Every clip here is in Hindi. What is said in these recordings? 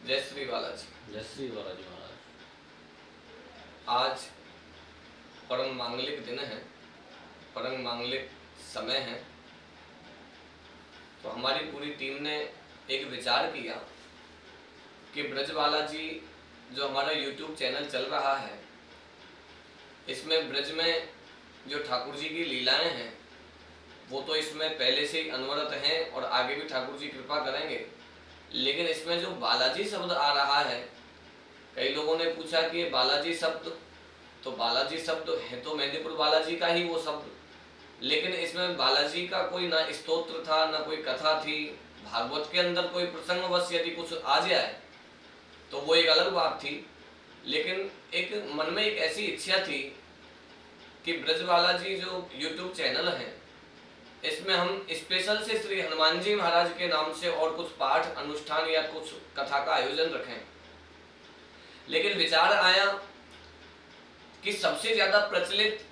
जय श्री बालाजी। जय श्री बालाजी महाराज। आज परम मांगलिक दिन है, परम मांगलिक समय है। तो हमारी पूरी टीम ने एक विचार किया कि ब्रज बालाजी जो हमारा YouTube चैनल चल रहा है, इसमें ब्रज में जो ठाकुर जी की लीलाएं हैं वो तो इसमें पहले से ही अनवरत हैं और आगे भी ठाकुर जी कृपा करेंगे। लेकिन इसमें जो बालाजी शब्द आ रहा है, कई लोगों ने पूछा कि ये बालाजी शब्द, तो बालाजी शब्द है तो मेदिनीपुर बालाजी का ही वो शब्द, लेकिन इसमें बालाजी का कोई ना स्तोत्र था ना कोई कथा थी। भागवत के अंदर कोई प्रसंगवश यदि कुछ आ जाए तो वो एक अलग बात थी, लेकिन एक मन में एक ऐसी इच्छा थी कि ब्रज बालाजी जो YouTube चैनल है इसमें हम स्पेशल से श्री हनुमान जी महाराज के नाम से और कुछ पाठ अनुष्ठान या कुछ कथा का आयोजन रखें। लेकिन विचार आया कि सबसे ज्यादा प्रचलित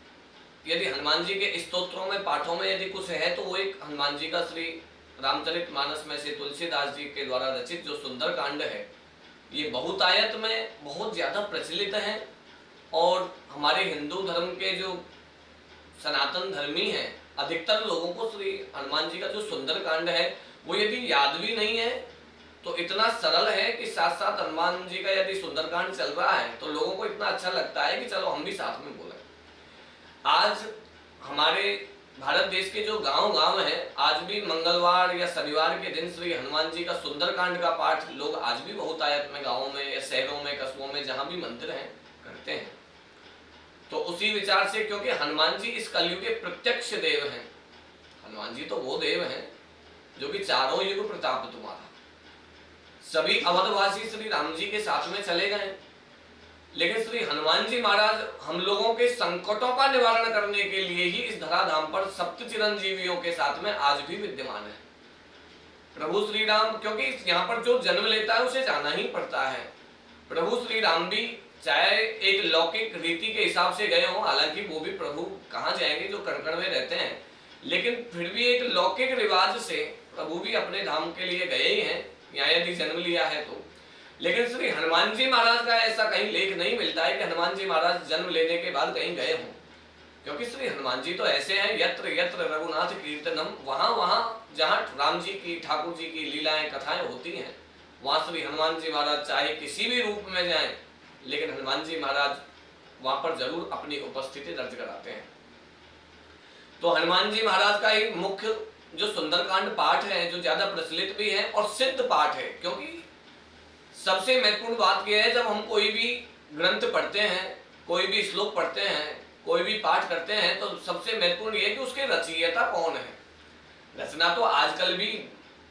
यदि हनुमान जी के स्तोत्रों में पाठों में यदि कुछ है तो वो एक हनुमान जी का श्री रामचरितमानस में से तुलसीदास जी के द्वारा रचित जो सुंदर कांड है, ये बहुतायत में बहुत ज्यादा प्रचलित है। और हमारे हिंदू धर्म के जो सनातन धर्मी हैं, अधिकतर लोगों को श्री हनुमान जी का जो सुंदर कांड है वो यदि याद भी नहीं है तो इतना सरल है कि साथ साथ हनुमान जी का यदि सुंदरकांड चल रहा है तो लोगों को इतना अच्छा लगता है कि चलो हम भी साथ में बोलें। आज हमारे भारत देश के जो गांव हैं, आज भी मंगलवार या शनिवार के दिन श्री हनुमान जी का सुंदरकांड का पाठ लोग आज भी बहुतायत में गाँवों में या शहरों में कस्बों में जहां भी मंदिर हैं करते हैं। तो उसी विचार से, क्योंकि हनुमान जी इस कलयुग के प्रत्यक्ष देव हैं, हनुमान जी तो वो देव हैं जो कि चारों युग प्रताप तुम्हारा, सभी अवधवासी श्री राम जी के साथ में चले गए, लेकिन श्री हनुमान जी महाराज हम लोगों के संकटों का निवारण करने के लिए ही इस धराधाम पर सप्त चिरंजीवियों के साथ में आज भी विद्यमान है। प्रभु श्री राम, क्योंकि यहाँ पर जो जन्म लेता है उसे जाना ही पड़ता है। प्रभु श्री राम भी चाहे एक लौकिक रीति के हिसाब से गए हों, हालांकि वो भी प्रभु कहाँ जाएंगे जो कण में रहते हैं, लेकिन फिर भी एक लौकिक रिवाज से प्रभु भी अपने धाम के लिए गए ही हैं, यहाँ यदि जन्म लिया है तो। लेकिन श्री हनुमान जी महाराज का ऐसा कहीं लेख नहीं मिलता है कि हनुमान जी महाराज जन्म लेने के बाद कहीं गए हों, क्योंकि श्री हनुमान जी तो ऐसे हैं यत्र यत्र रघुनाथ कीर्तनम, वहां वहां जहां राम जी की ठाकुर जी की लीलाएं कथाएं होती हैं वहां श्री हनुमान जी महाराज चाहे किसी भी रूप में जाएं, लेकिन हनुमान जी महाराज वहां पर जरूर अपनी उपस्थिति दर्ज कराते हैं। तो हनुमान जी महाराज का एक मुख्य जो सुंदरकांड पाठ है, जो ज्यादा प्रचलित भी है और सिद्ध पाठ है, क्योंकि सबसे महत्वपूर्ण बात यह है जब हम कोई भी ग्रंथ पढ़ते हैं, कोई भी श्लोक पढ़ते हैं, कोई भी पाठ करते हैं, तो सबसे महत्वपूर्ण यह है कि उसके रचयिता कौन है। रचना तो आजकल भी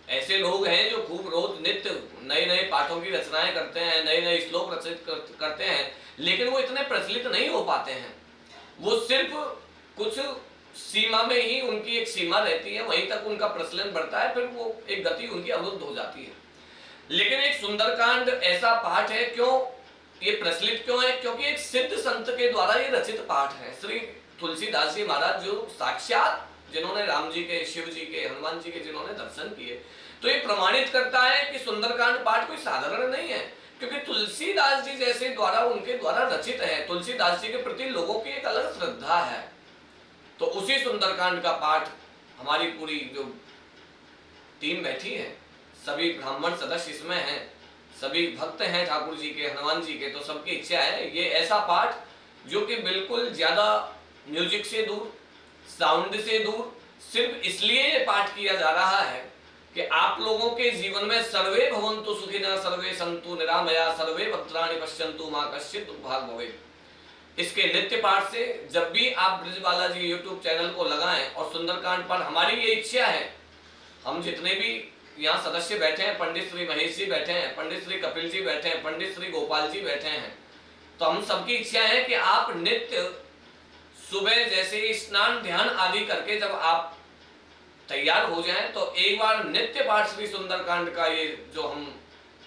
ऐसे लोग हैं जो खूब रोज नित्य नए नए पाठों की रचनाएं करते हैं, नए नए श्लोक रचित करते हैं, लेकिन वो इतने प्रचलित नहीं हो पाते हैं। वो सिर्फ कुछ सीमा में ही उनकी एक सीमा रहती है, वहीं तक उनका प्रचलन बढ़ता है, फिर वो एक गति उनकी अवरुद्ध हो जाती है। लेकिन एक सुंदरकांड ऐसा पाठ है, क्यों ये प्रचलित क्यों है? क्योंकि एक सिद्ध संत के द्वारा ये रचित पाठ है। श्री तुलसीदास जी महाराज जो साक्षात जिन्होंने राम जी के, शिव जी के, हनुमान जी के जिन्होंने दर्शन किए, तो ये प्रमाणित करता है कि सुंदरकांड पाठ कोई साधारण नहीं है, क्योंकि तुलसीदास जी जैसे द्वारा उनके द्वारा रचित है। तुलसीदास जी के प्रति लोगों की एक अलग श्रद्धा है। तो उसी सुंदरकांड का पाठ हमारी पूरी जो टीम बैठी है, सभी ब्राह्मण सदस्य इसमें हैं, सभी भक्त हैं ठाकुर जी के, हनुमान जी के, तो सबकी इच्छा है ये ऐसा पाठ जो कि बिल्कुल ज्यादा म्यूजिक से दूर, साउंड से दूर, सिर्फ इसलिए ये पाठ किया जा रहा है कि आप लोगों के जीवन में सर्वे भवन्तु सुखिनः सर्वे सन्तु निरामया सर्वे भद्राणि पश्यन्तु मा कश्चित् दुर्भाग् भवेत्। इसके नित्य पाठ से जब भी आप ब्रज बालाजी YouTube चैनल को लगाएं और सुंदरकांड पर, हमारी ये इच्छा है, हम जितने भी यहाँ सदस्य बैठे हैं, पंडित श्री महेश जी बैठे हैं, पंडित श्री कपिल जी बैठे हैं, पंडित श्री गोपाल जी बैठे हैं, तो हम सबकी इच्छा है कि आप नित्य सुबह जैसे स्नान ध्यान आदि करके जब आप तैयार हो जाएं तो एक बार नित्य पाठ श्री सुंदरकांड का ये जो हम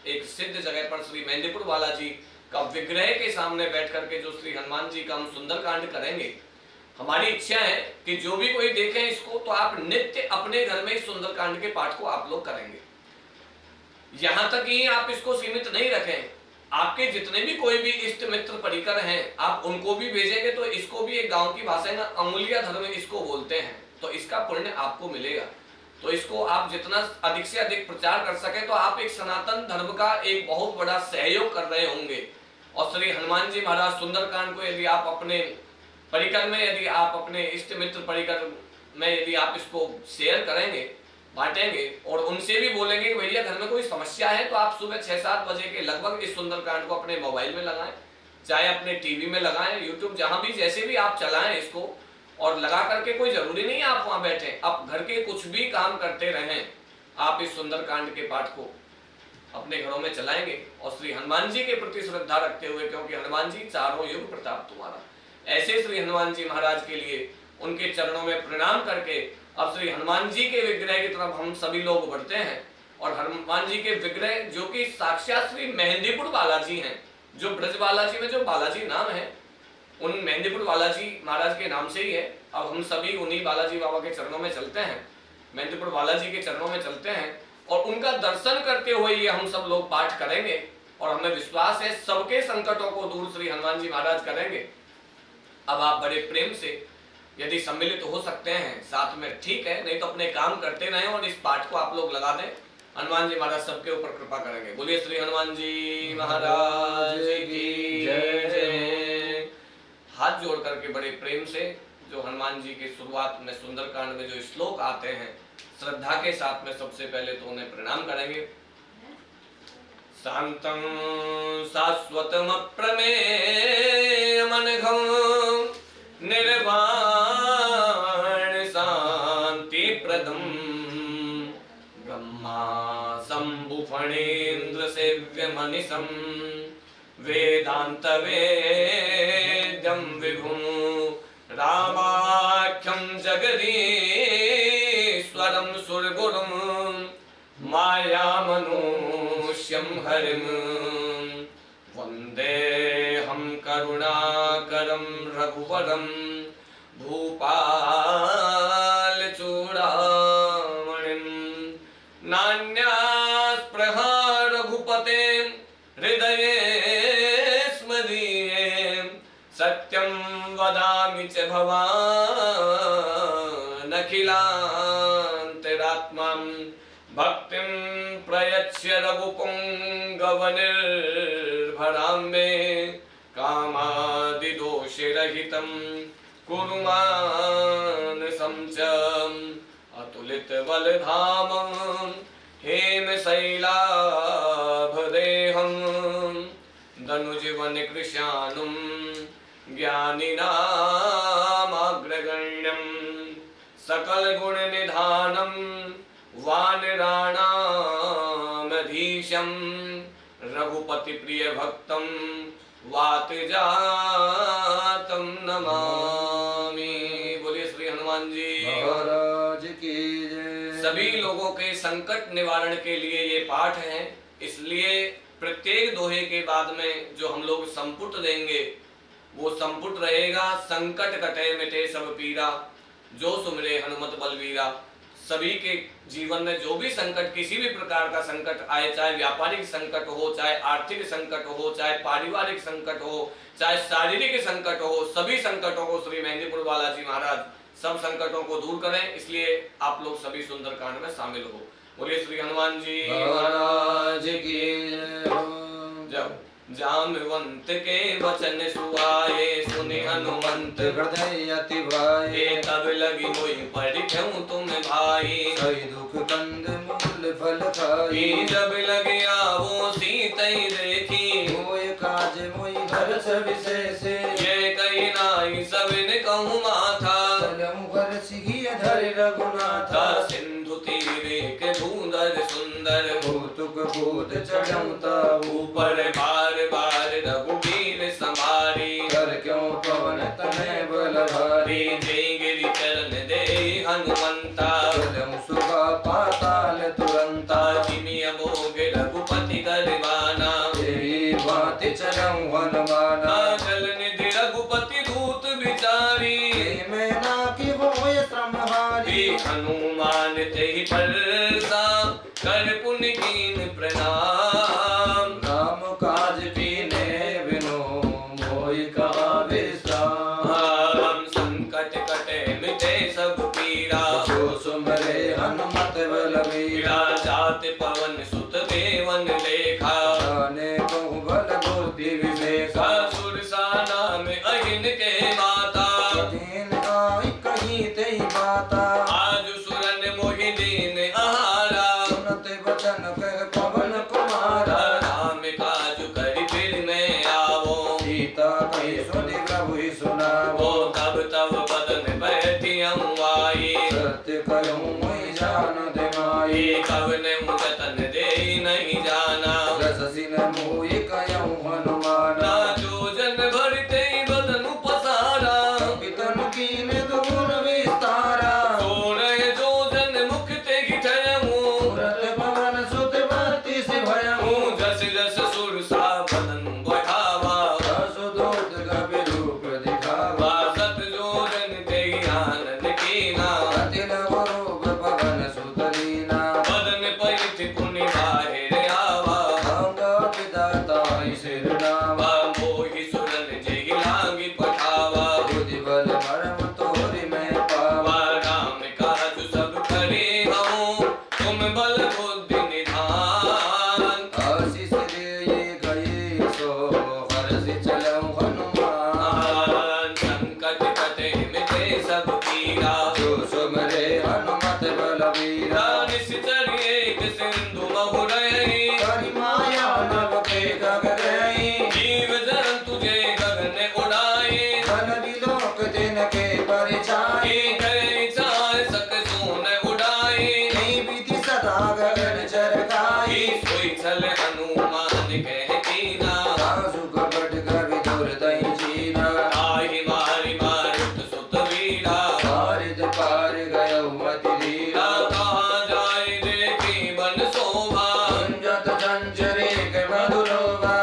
एक सिद्ध जगह पर श्री मेदिनीपुर बालाजी का विग्रह के सामने बैठ करके जो श्री हनुमान जी का हम सुंदरकांड करेंगे, हमारी इच्छा है कि जो भी कोई देखे इसको तो आप नित्य अपने घर में इस सुंदरकांड के पाठ को आप लोग करेंगे। यहाँ तक ही आप इसको सीमित नहीं रखें, आपके जितने भी कोई भी इष्ट मित्र परिकर हैं आप उनको भी भेजेंगे तो इसको भी एक गांव की भाषा में अंगुलिया धर्म इसको बोलते हैं, तो इसका पुण्य आपको मिलेगा। तो इसको आप जितना अधिक से अधिक प्रचार कर सके तो आप एक सनातन धर्म का एक बहुत बड़ा सहयोग कर रहे होंगे। और श्री हनुमान जी महाराज सुंदरकांड को यदि आप अपने परिकर में, यदि आप अपने इष्ट मित्र परिकर में यदि आप इसको शेयर करेंगे, बांटेंगे और उनसे भी बोलेंगे कि भैया घर में कोई समस्या है, तो आप सुबह 6-7 बजे के लगभग इस सुंदरकांड को अपने मोबाइल में लगाएं, चाहे अपने टीवी में लगाएं, यूट्यूब जहां भी जैसे भी आप चलाएं इसको, और लगा करके कोई जरूरी नहीं आप वहां बैठे, आप घर के कुछ भी काम करते रहें, आप इस सुंदरकांड के पाठ को अपने घरों में चलाएंगे और श्री हनुमान जी के प्रति श्रद्धा रखते हुए, क्योंकि हनुमान जी चारों युग प्रताप तुम्हारा, ऐसे श्री हनुमान जी महाराज के लिए उनके चरणों में प्रणाम करके अब श्री हनुमान जी के विग्रह की तरफ हम सभी लोग बढ़ते हैं। और हनुमान जी के विग्रह जो कि साक्षात श्री मेहंदीपुर बालाजी हैं, जो ब्रज बालाजी में जो बालाजी नाम है उन मेहंदीपुर बालाजी महाराज के नाम से ही है। अब हम सभी उन्हीं बालाजी बाबा के चरणों में चलते हैं, मेहंदीपुर बालाजी के चरणों में चलते हैं और उनका दर्शन करते हुए ये हम सब लोग पाठ करेंगे और हमें विश्वास है सबके संकटों को दूर श्री हनुमान जी महाराज करेंगे। अब आप बड़े प्रेम से यदि सम्मिलित हो सकते हैं साथ में ठीक है, नहीं तो अपने काम करते रहें और इस पाठ को आप लोग लगा दें। हनुमान जी महाराज सबके ऊपर कृपा करेंगे। बोलिए श्री हनुमान जी महाराज की जय जय। हाथ जोड़ करके बड़े प्रेम से जो हनुमान जी के शुरुआत में सुंदरकांड में जो श्लोक आते हैं श्रद्धा के साथ में सबसे पहले तो उन्हें प्रणाम करेंगे। शांतं शाश्वतम प्रमेयमनघं निर्वाण शांति प्रदम ब्रह्मा शंभु फणेन्द्र सेव्य मनीषम वेदांत वेद्यम विभुम रामाख्यम जगदीश्वरम सुरगुरुम माया मनुष्यम हरिम वंदे हम करुणाकरम रघुवरम भूपाल चूड़ामणिम नान्यास्पृहा रघुपते हृदये स्मदीये सत्यं वदामि च भवानखिलान्तरात्मां भक्तिं प्रयच्छ रघुपुङ्गवनिर्भरां मे कामादिदोषरहितं कुरु मानसं च अतुलितबलधामं हेमशैलाभदेहं धनुजवनकृशानुं ज्ञानिनामाग्रगण्यं सकलगुणनिधानं वानराणामधीशं रघुपतिप्रियभक्तं वातजातं नमामि। बोलिए श्री हनुमान जी महाराज की जय। सभी लोगों के संकट निवारण के लिए ये पाठ है, इसलिए प्रत्येक दोहे के बाद में जो हम लोग संपुट देंगे वो संपुट रहेगा। संकट कटे मिटे सब पीरा, जो सुमरे हनुमत बलवीरा। सभी के जीवन में जो भी संकट, किसी भी प्रकार का संकट आए, चाहे व्यापारिक संकट हो, चाहे आर्थिक संकट हो, चाहे पारिवारिक संकट हो, चाहे शारीरिक संकट हो, सभी संकटों को श्री मेहंदीपुर बालाजी महाराज सब संकटों को दूर करें। इसलिए आप लोग सभी सुंदरकांड में शामिल हो। बोलिए श्री हनुमान जी महाराज की जय। जब जामवंत के वचन सुआए सुनि हनुमंत हृदय अति भाए तब लगी मोहि परिख्यऊ तुम भाई सही दुख कंद मूल फल खाई जब लगे आवो सीतई देखी मोय काज मोय घर सब विशेष ये कही नाई सबिन कहूँ माथा तलमु घर सिघिय धर रघुनाथा सिंधु तीरे के धूंधर सुंदर भूतुक भूत चढ़ता ऊपर बार बार रघुबीर समारी कर क्यों पवन तनय बल भारी जय गिरि चरण दे हनुमंता तलमु सुबह पाताल तुरंता जिमिय मोग रघुपति करवाना तेरी भांति चलऊं हनुमाना चल निधि रघुपति दूत विचारी मैं ना कि होय श्रमहारी हनुमान ते परसा कर पुन कीन प्रणाम शशि न मोहि कयऊ हनुमान ना जो जन भरते बदनु पसारा पितन कीन दुगुन विस्तारा सोरह जो जन मुख ते गिठयऊ सूरत पवन सुत बत्तीस भयऊ जस जस सुरसा बदन बढ़ावा असुदोत गभीर रूप दिखावा सत जो जन ते आनंद कीना अति लघु रूप पवन सुत लीना बदन परित पुण्य बाहिर आवा अंग विधाता सिर नावा मोहि सुरन जय लांगी पठावा बुद्धि बल मरम तोरि मैं पावा राम काज सब करे हूँ तुम बल बुद्धि निधान आशीष दे गए सो हर्षि चलऊ हनुमान संकट कटे मिटे सब पीरा जो सुमरे हनुमत बलवीरा निश्चर एक सिंधु महुरई करि माया नभ के गग गई जीव जन तुझे गगन उड़ाए बल विलोक दिन के परिचाई करे चाय सक सोन उड़ाए नहीं विधि सदा गगन चरकाई सोई चल हनुमान कह कीना सासु कपट कवि दुर्दयी जीना आहि मारि मारुत सुत वीरा पारित पार गयऊ मति धीरा कहाँ जाय देखी बन शोभा कुंजत चंचरे के मधुरोभा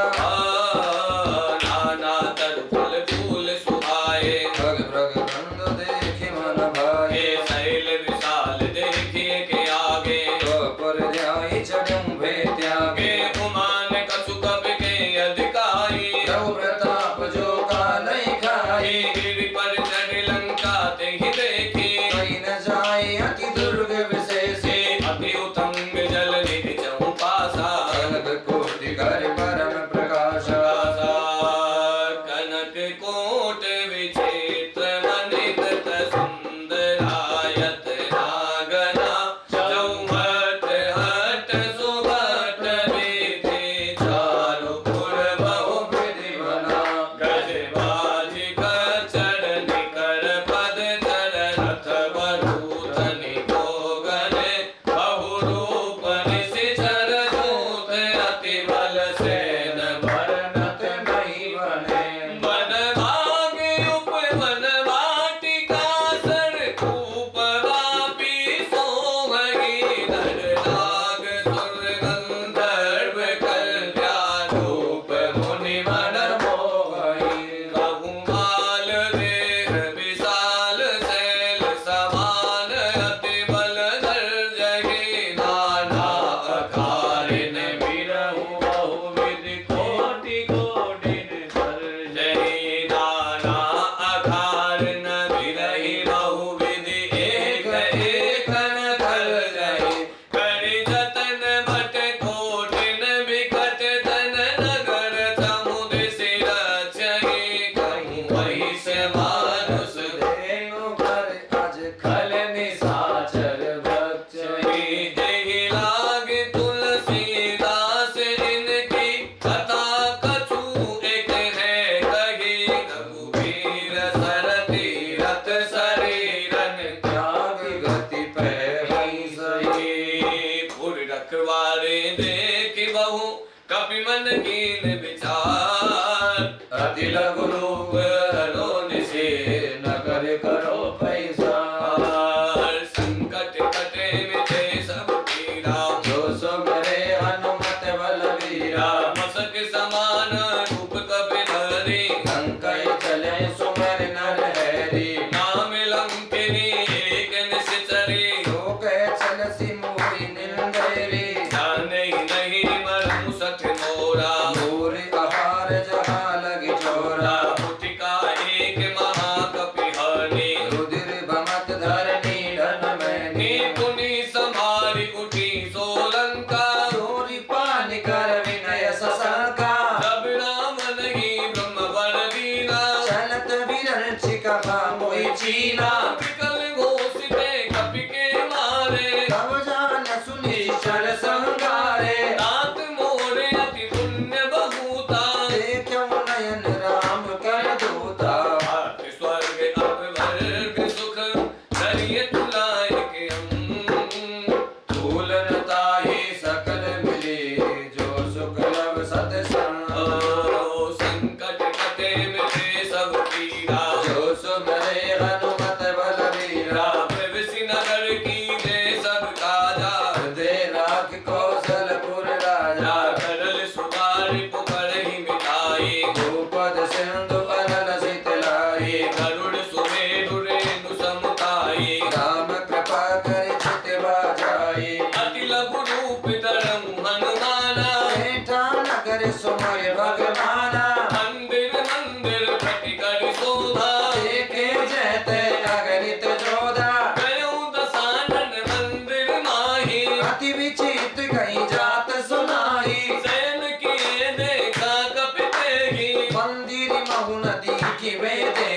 नाना तर फल फूल सुहाए भग भग बंद देखे मन भाए हे शैल विशाल देखिए के आगे तो पर ध्याई चढ़ूं भे त्यागे हे उमान कसु कब के अधिकारी रघु प्रताप जो कालई खाई गिरि पर चढ़ लंका ते ही देखी कहीं न जाए अति दुर्ग विशेषे अति उतंग जल निधि चहु पासा कनक कोटि कर परम प्रकाशा कनक कोट विचित्र मणिक सुंदरायत नागना चौहट हट सुभट विधि चारु पुर बहु विधि बना गज बाज खच्चर निकर पद चर रथ बरूथनि भोगन बहु रूप निशिचर दूत अति बल सेन भरनत नहीं बने वन भाग उपवन वाटिका सर खूप वापी सोमहि नर नाग सुर गंधर्व कल्याण रूप मुनि मन मोहई बहुमाल देह विशाल शैल समान अति बल धर जहि नाना अकारिन बिरहु बहु विधि कोटि कोटिन कर जहि नाना अकारिन बिरहि बहु विधि एक एकन कर जहि करि जतन भट कोटिन बिकट तन नगर समुद्र सिर छहि कहूँ वैश्य मानुष धेनु पर अज खल निशाचर भक्ष जहि लाग तुलसीदास इनकी कथा कछु एक है कही रघुवीर सर तीरथ शरीरन त्याग गति पै सही पुर रखवारे देख बहु कपि मन कीन विचार अति लघु रूप हरो निशे न करे करो पैसा संकट कटे मिटे सब पीरा जो सुमरे हनुमत बलवीरा मसक समान रूप कपि धरी लंकई चले सुमर नर हैरी नाम लंकिनी एक निश्चरी लोक चलसी मोहि निंदेरी जाने नहीं मरमु सठ मोरा मोर आहार जहाँ लगी छोरा रिपु करहि मिटाई भूपद सिंधु अनल शीतलाई गरुड़ सुमेरु रेणु समुदाई राम कृपा करि चित बाजाई अति लघु रूप धरहु हनुमाना बैठा नगर सुमर भगवाना मंदिर मंदिर प्रति करि शोभा देखे जैते अगणित जोधा गयो दसानन मंदिर माही अति विचित कहीं जात सुनाई सैन किए देखा कपितेहि मंदिर महु नदी की वेदे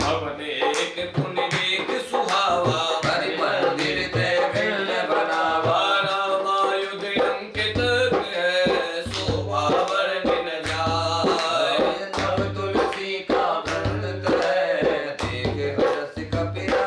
भवन एक पुण्य एक सुहावा हरि मंदिर ते भिन्न बनावा रामायुध अंकित है शोभा वर्णन जाय नव तुलसी का वृंद है देख हरस कपिरा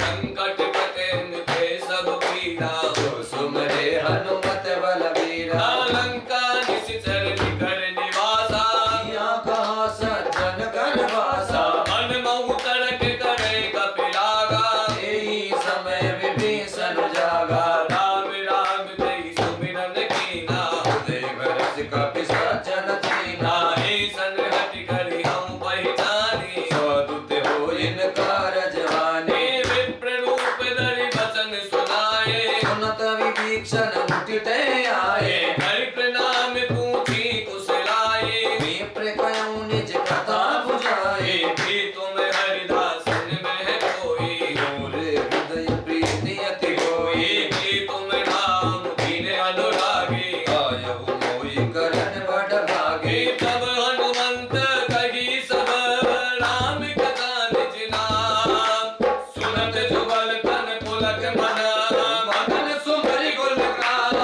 संकट कटे मिटे सब पीड़ा जो सुमरे हनुमत बलबीरा लंका निश्चर निकर निवासा किया कहा सज्जन कर वासा मन महु तड़क करे कपिलागा यही समय विभीषण जागा राम राम जय सुमिरन कीना देव रस कपि सज्जन चीना ऐसन हट करी हम पहचानी स्वदूत हो इनकार जवानी विप्र रूप धरि वचन सुनाए सुनत विभीषण उठते आए हरि प्रणाम पूछी कुशलाए विप्र कयौ निज कथा बुझाए भी तुम हरिदासन में कोई मोर हृदय प्रीति अति होई भी तुम राम दीन अनुरागी आयहु मोहि करन बड़ भागे तब हनुमंत कही सब राम कथा निज नाम सुनत जुगल तन पुलक मन मगन सुमरि गुण गाम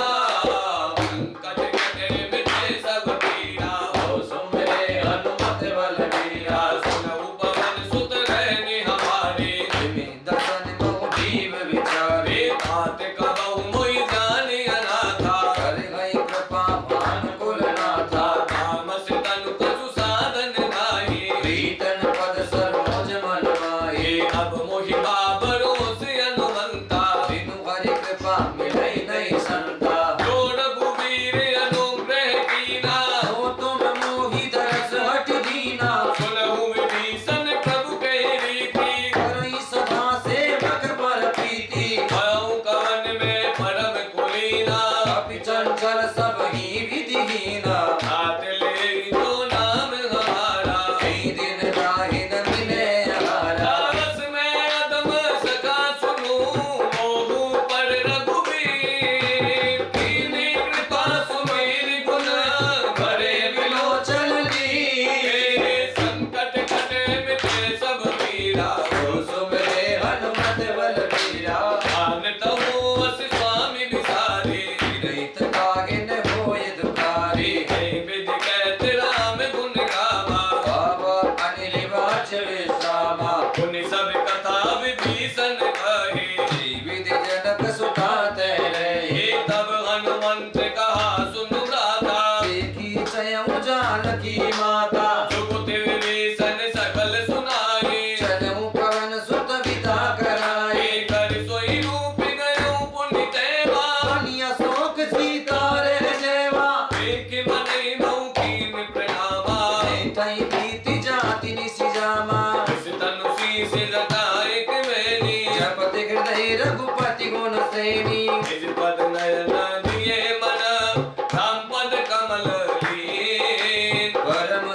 संकट कटे मिटे सब पीड़ा हो सुमरे हनुमत बलबीरा सुनऊ पवन सुत रहने हमारे जिमि दसन बहु जीव विचारे बात कहूँ मोहि जाने अनाथा कर गई कृपा भानुकुल नाथा तामस तनु कछु साधन नाही प्रीतन पद सरोज मन माही अब मोहि बाबरोस हनुमंता बिनु हरि कृपा मिलै नहीं संता जोड़ भूवीर अनुग्रह कीना हो तुम मोहि दरस हट दीना सुनहु विभीषण प्रभु कहि रीति करई सभा सेवक पर प्रीति भयउ कवन में परम कुलीना कपि चंचल सब ही विधिहीना हाथ ले जो नाम हमारा कई दिन राहि न मिले आहारा रस में अदम सका सुनू मोहू पर रघुवीर कीनी कृपा सुमेर गुण भरे विलोचन दी संकट कटे मिटे सब पीड़ा हो सुमरे हनुमत बलबीरा मानतहु अस स्वामी विसारी रहित कागिन होय दुखारी जय विधि कहत राम गुण गावा बाबा अनिल वाच विश्रामा पुनि सब कथा विभीषण कहे जीवित जनक सुखाते रहे हे तब हनुमंत कहा सुनु राधा देखी स्वयं जानकी माता जुगुत विभीषण सकल सुनाई चलऊ पवन सुत विदा कराए कर सोई रूप गयो पुण्य तेवा बनिया शोक सीता रे जेवा एक मनई बहु कीन प्रणामा तई प्रीति जाति निसि जामा इस तनु शीस जटाएक मैनी जपति हृदय रघुपति गुण सेनी निज पद नयन दिए मन राम पद कमल लीन परम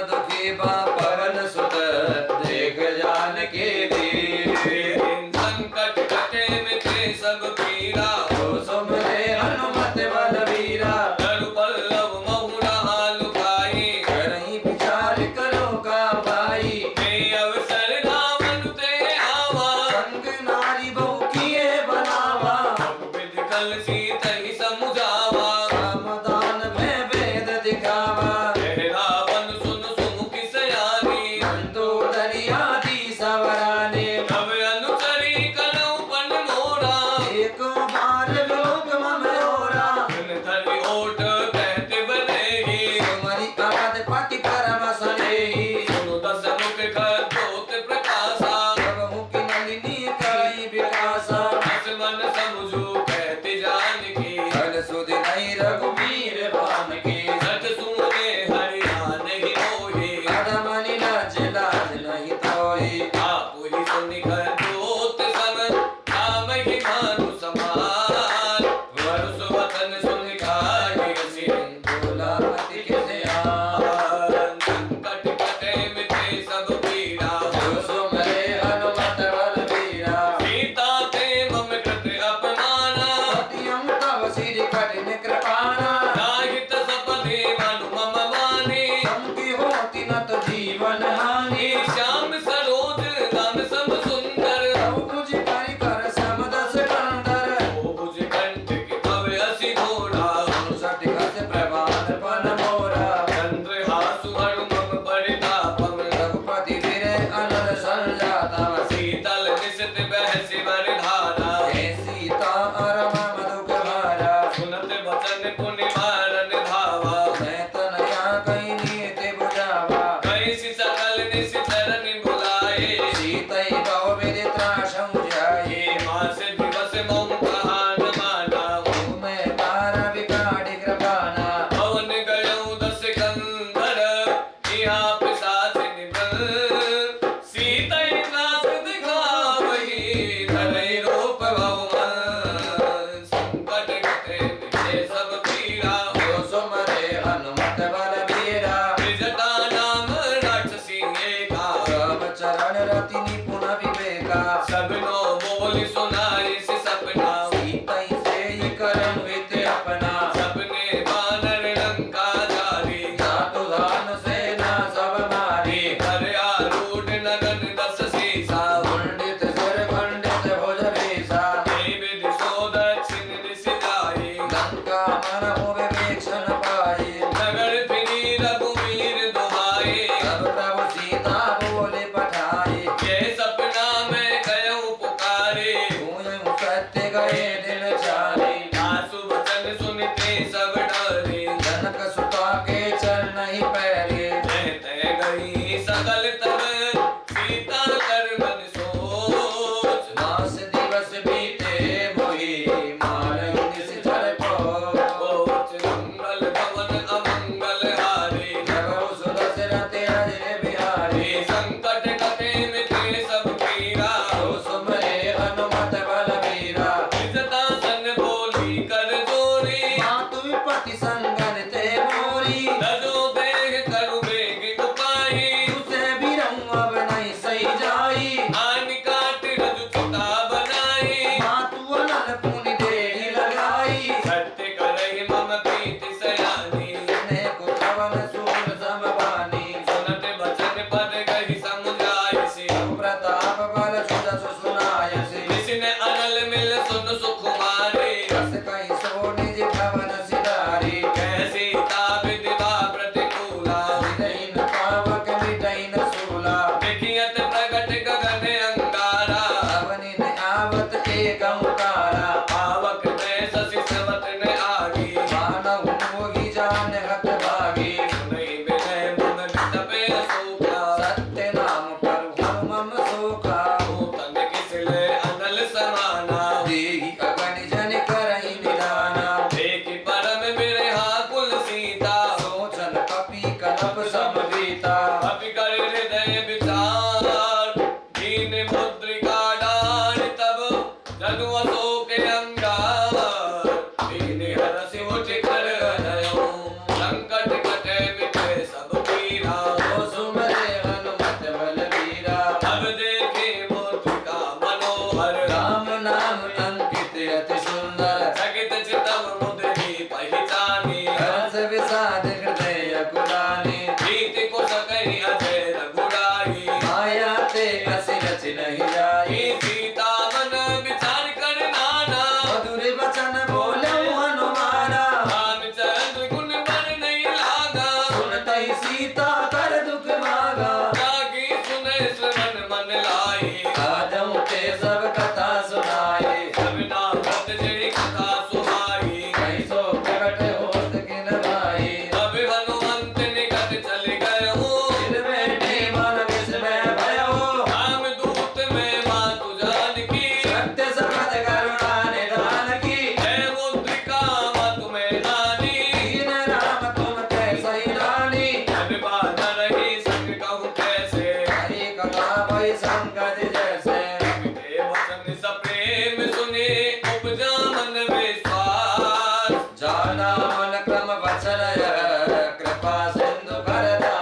कृपा सिंधु भरदा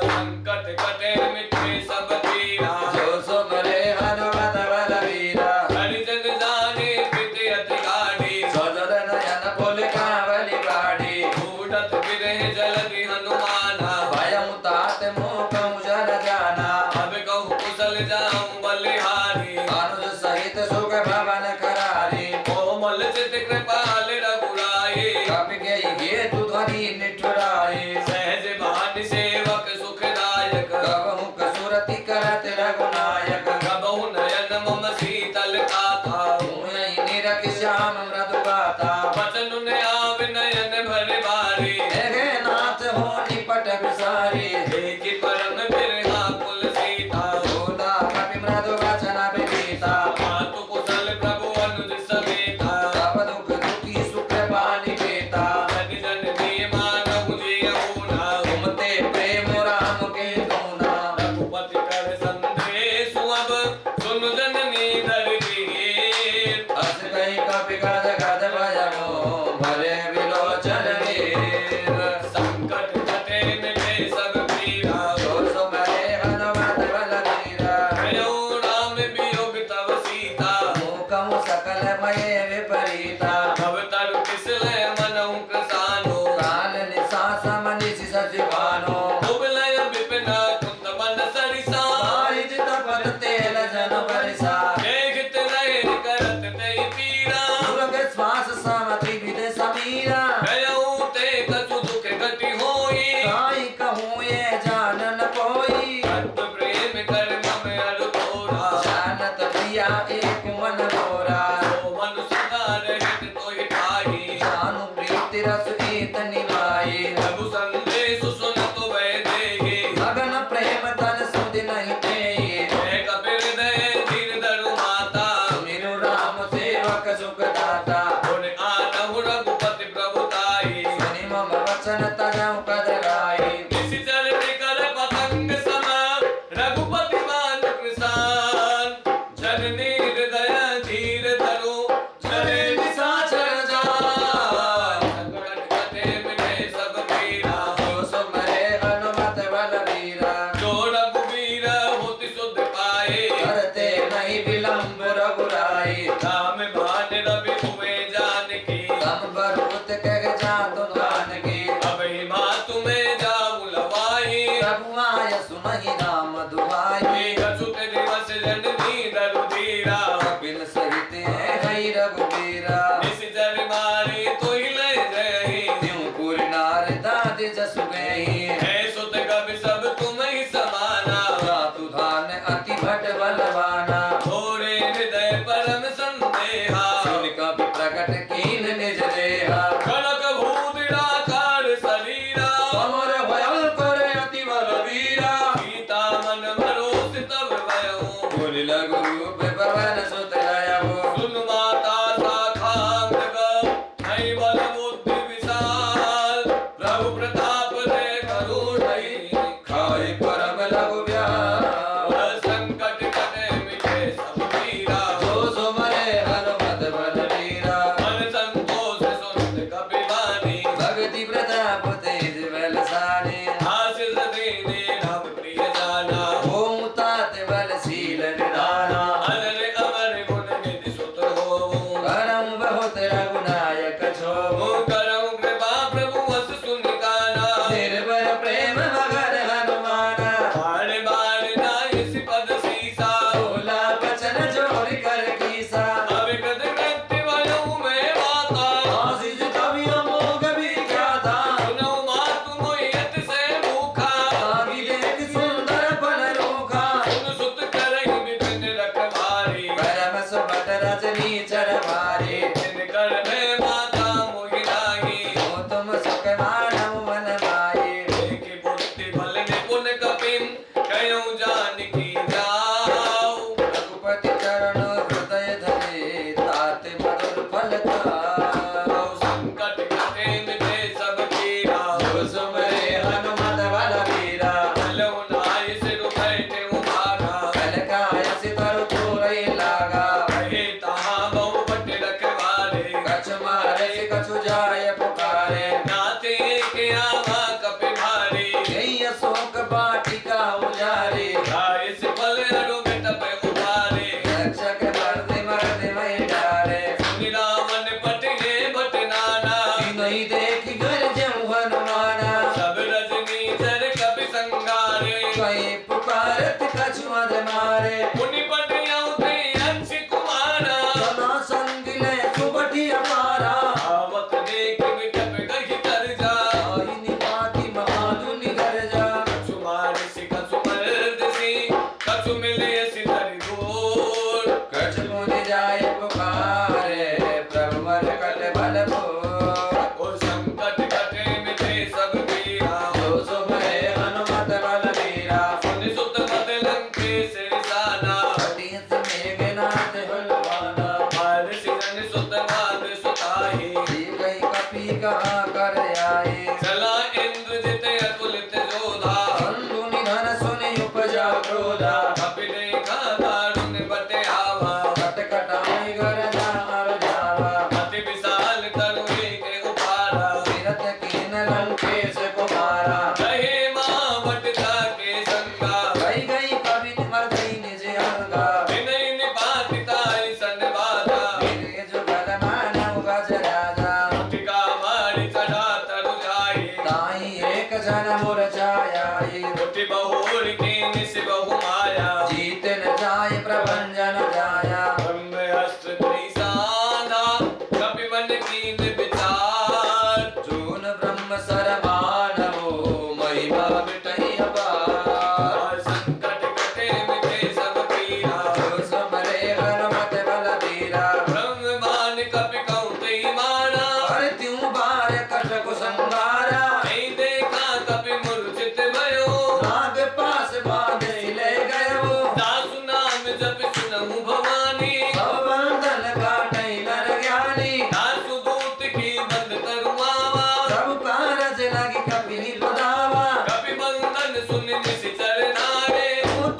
संकट कटे मिटे सब पीरा जो सुमरे हनुमत बलवीरा हरिजन जाने पिते अति गाड़ी सजल नयन पुल कावली बाड़ी ढूंढत बिरह जलधि हनुमाना भयं तात मोकं जन जाना अब कहूँ कुशल जाऊं बलिहारी अनुज सहित सुख भवन करारी कोमल चित कृपाल रघुराई कपि गई हेतु ध्वनि निठुराई सहज भान सेवक सुखदायक कबहु कसुरति करत रघुनायक कबहु नयन मम शीतल काथा मुई निरख श्याम मृदु गाथा बचन ने आव नयन भर बारी हे नाथ हो निपट विसारी एक परम बिरहा कुल सीता बोला कपि मृदु वचन विनीता मातु कुशल प्रभु अनुज समेता तब दुख दुखी सुख पानी बेता जन जन दिए मानव जियहुना घूमते प्रेम राम के दूना रघुपति कर संदेश अब सुन जननी धरती अस गई कपि गद गद भजमो भरे विलोचन वीर संकट कटे मिटे सब पीरा जो सुमरे हनुमत बलवीरा भयो राम वियोग तव सीता मूकं सकल मये विपरीता अवतार किसलय मनहु कृसानो काल निशा समनिशि सचिवानो उबलय विपिन कुंत बन सरिसा बारिज तपत तेल जन बरिसा देखत रहे करत तई पीरा दुर्ग श्वास समति विद समीरा भयो ते कछु दुख गति होई काई कहूँ ये जानन कोई अंत प्रेम कर मम अरु तोरा जानत प्रिया एक मन मोरा सो मन सदा रहित तोहि ठाई जानु प्रीति रस ईत निभाई प्रभु संदेश सुनत वै देहि मगन प्रेम तन सुधि नहीं तेई मैं कपिल दय धीर धरु माता सुमिरु राम सेवक सुख दाता गुण आनहु रघुपति प्रभुताई सुनि मम वचन तजौ पद गाई निशि चरति कर पतंग सम रघुपति मान कृसान जननी हृदय धीर धरु चरे निशाचर जान संकट कटे मिटे सब पीरा जो सुमरे हनुमत बलवीरा जो रघुवीर होति सुध पाए करते नहीं विलंब रघुराई राम भान रवि हुए जानकी तम बरूत कह जातु ध्यान की अब ही मातु में जाऊ लवाई प्रभु आय सुनहि नाम दुआई कछुत दिवस जननी धरु धीरा कपिल सहित है रघुवीरा निशिचर मारी तो ही ले जही त्यों पुर नार दादि जसु गई है सुत कवि सब तुम ही समाना जातु धान अति भट बलवाना थोड़े हृदय परम संदेहा सुन कपि प्रकट कीन निज देहा कनक भूदिराकार शरीरा समर भयल करे अति बलवीरा सीता मन भरोस तब भयो बोल लघु रूप पवन सुत आयु सुन माता शाखा मृग नहीं बल बुद्धि विशाल प्रभु प्रताप दे करुणई खाई परम लघु व्याल संकट कटे मिटे सब पीरा जो सुमरे हनुमत बलवीरा मन संतोष सुनत कपिवानी भक्ति प्रताप तेज बलसा सन मुरझाई उठी बहुर की निस बहु माया जीत न जाय प्रभंजन जाया ब्रह्म अस्त्र त्रिसाधा कपि मन कीन विचार जून ब्रह्म सरमानवो महिमा मिटहि अपार संकट कटे मिटे सब पीरा जो समरे हनुमत बलबीरा ब्रह्ममान कपि कौते माना हर त्यों बार कटक संगारा नहीं देखा कपि मूर्छित भयो नाग पास बांधे ले गयो दासु नाम जप सुनहु भवानी सब बंधन काटै नर ज्ञानी दासु दूत की बंद तरुआवा सब कारज लगी कपि लुदावा कपि बंधन सुन निश्चर नारे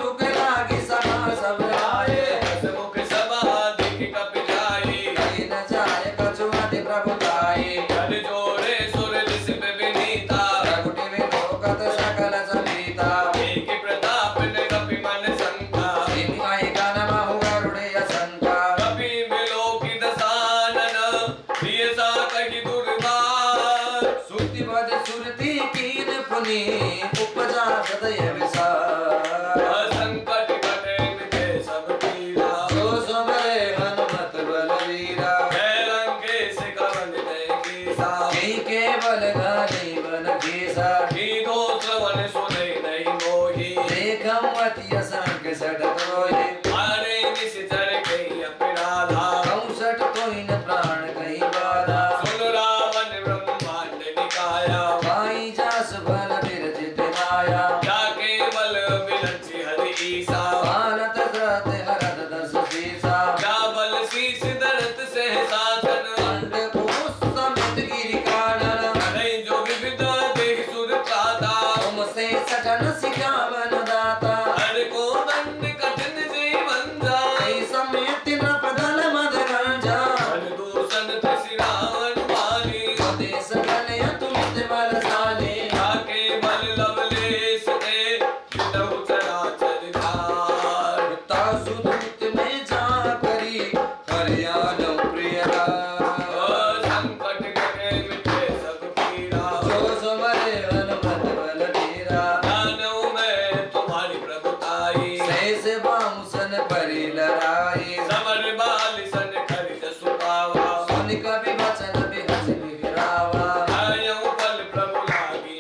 तुक लागी सभा सब आए हसमुख सभा देख कपि जाई कहीं न जाय कछुआति प्रभुताई कर जोड़े सुर दिस पे विनीता प्रगुटि में लोकत सकल समीता एक प्रताप ने कपि मन शंका सिंहाई का नमः गरुड़े असंका कपि मिलो की दसानन प्रिय सा कहि दुर्बार सुरति बद सुरति कीन पुनि उपजा हृदय विसार संकट कटे मिटे सब पीरा जो समरे हनुमत बलवीरा जय लंकेश कवन देगी सा कहीं केवल गाने बन केसा की दो श्रवण सुने नहीं मोही देखम अति असंग सट तोये मारे निश्चर कही अपराधा कौसट तोइन प्राण कहीं बाधा सुन रावण ब्रह्मांड निकाया माई जास बल विरजित माया जाके बल विरचि हरि ईसा मानत सत हरत दस सीसा जा बल शीस दरत से साधन अंड कोश समित गिरि कानन नहीं जो विविध देख सुर चाता तुमसे सटन सिखावन दाता हर को दंड कठिन जीवन जा कई समेत न पदल मद गंजा हर दूषण त्रिसि रावण मारी देश कलय तुमित बलशाली जाके बल लवलेश ते विदहु चराचर धार सुदूत में जा करी हरियाण प्रियरा संकट कटे मिटे सब पीरा जो समरे हनुमत बलबीरा जानऊ मैं तुम्हारी प्रभुताई शेष बामुसन परि लड़ाई समर बाल सन खरिद सुपावा सुन कवि वचन बिहस बिखरावा आयऊ पल प्रभु लागी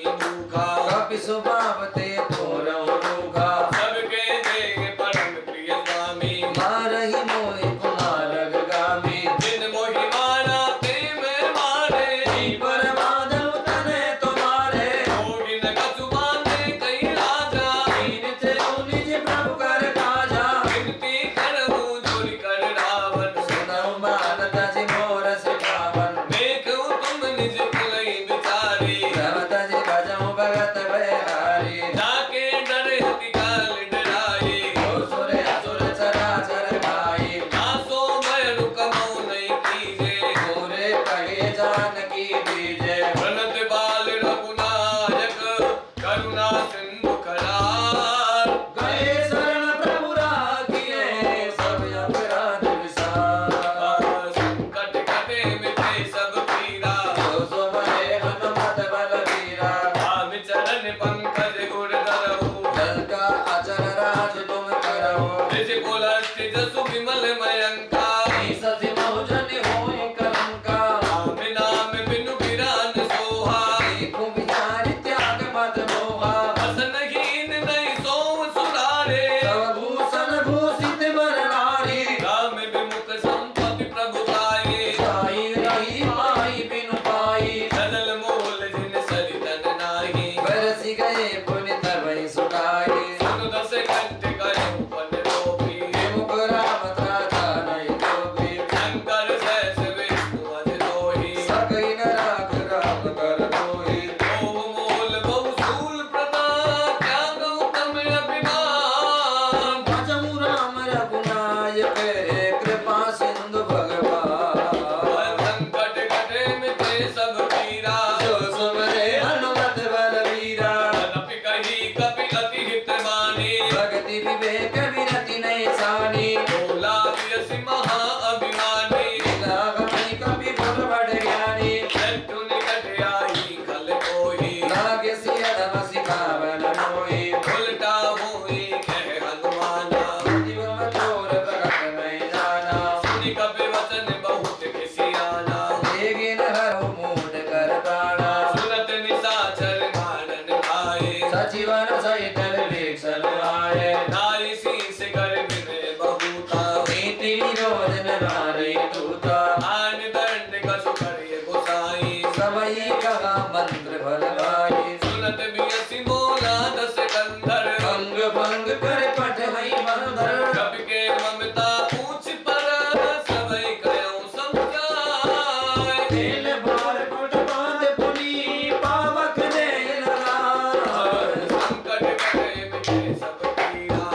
सचिवन सहित विभीषण आए नाई शीस कर विनय बहुता नीति विरोध नारी दूता आन दंड कसु करिय गोसाई सबई कहा मंत्र फल गाई सुनत बियसि बोला दस कंधर भंग भंग कर पट हई बंदर कवि के ममता पूछ पर सबई कयऊ समझाए खेल बार कुट बांध पुनी पावक दे लगाए संकट कटे मिटे सब पीड़ा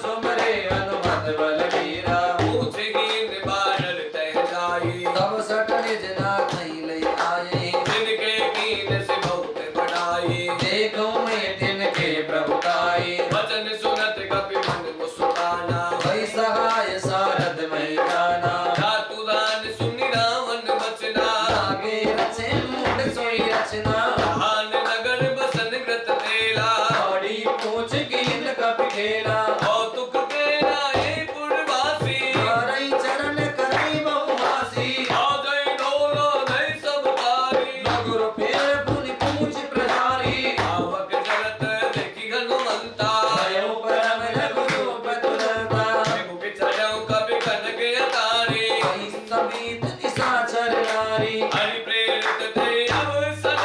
सुमरे हनुमत बल वीरा पूछ हीन बानर तह जाई तब सट निज नाथ लई आए जिनके कीन से बहुत बढ़ाई देखो मैं तिनके प्रभुताई वचन सुनत कपि मन मुस्काना वै सहाय सारद मैं जाना धातु दान सुनि रावण बचना आगे रचे मूड सोई रचना हान नगर बसन ग्रत तेला बड़ी पूछ कीन कप खेला कौतुक तेरा ए पुरवासी करई चरण करई बहुवासी आजै ढोलो नहीं सब तारी नगुर फेर पुनि पूछ प्रजारी आवक जगत देखी हनुमंता भयो परम रघुरूप तुरंता मुख चढ़ऊ कवि कनक अतारी वै समेत निशाचर नारी हरि प्रेरित थे अवसर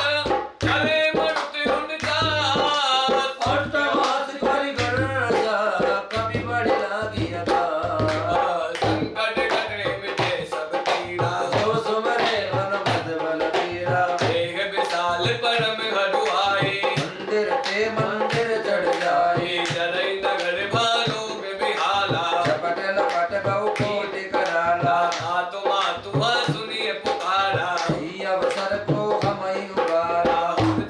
चले मरुत उनचास अट्टहास करि गणराजा कवि बड़ लागी अकाल संकट कटे मिटे सब पीड़ा जो सुमरे हनुमत बल वीरा देह विशाल परम हरुआई मंदिर ते मंदिर चढ़ जाए चरई नगर भालो में बिहाला चपट लपट बहु कोटि कराला मातु मातु सुनिए पुकारा ई अवसर को हमई उबारा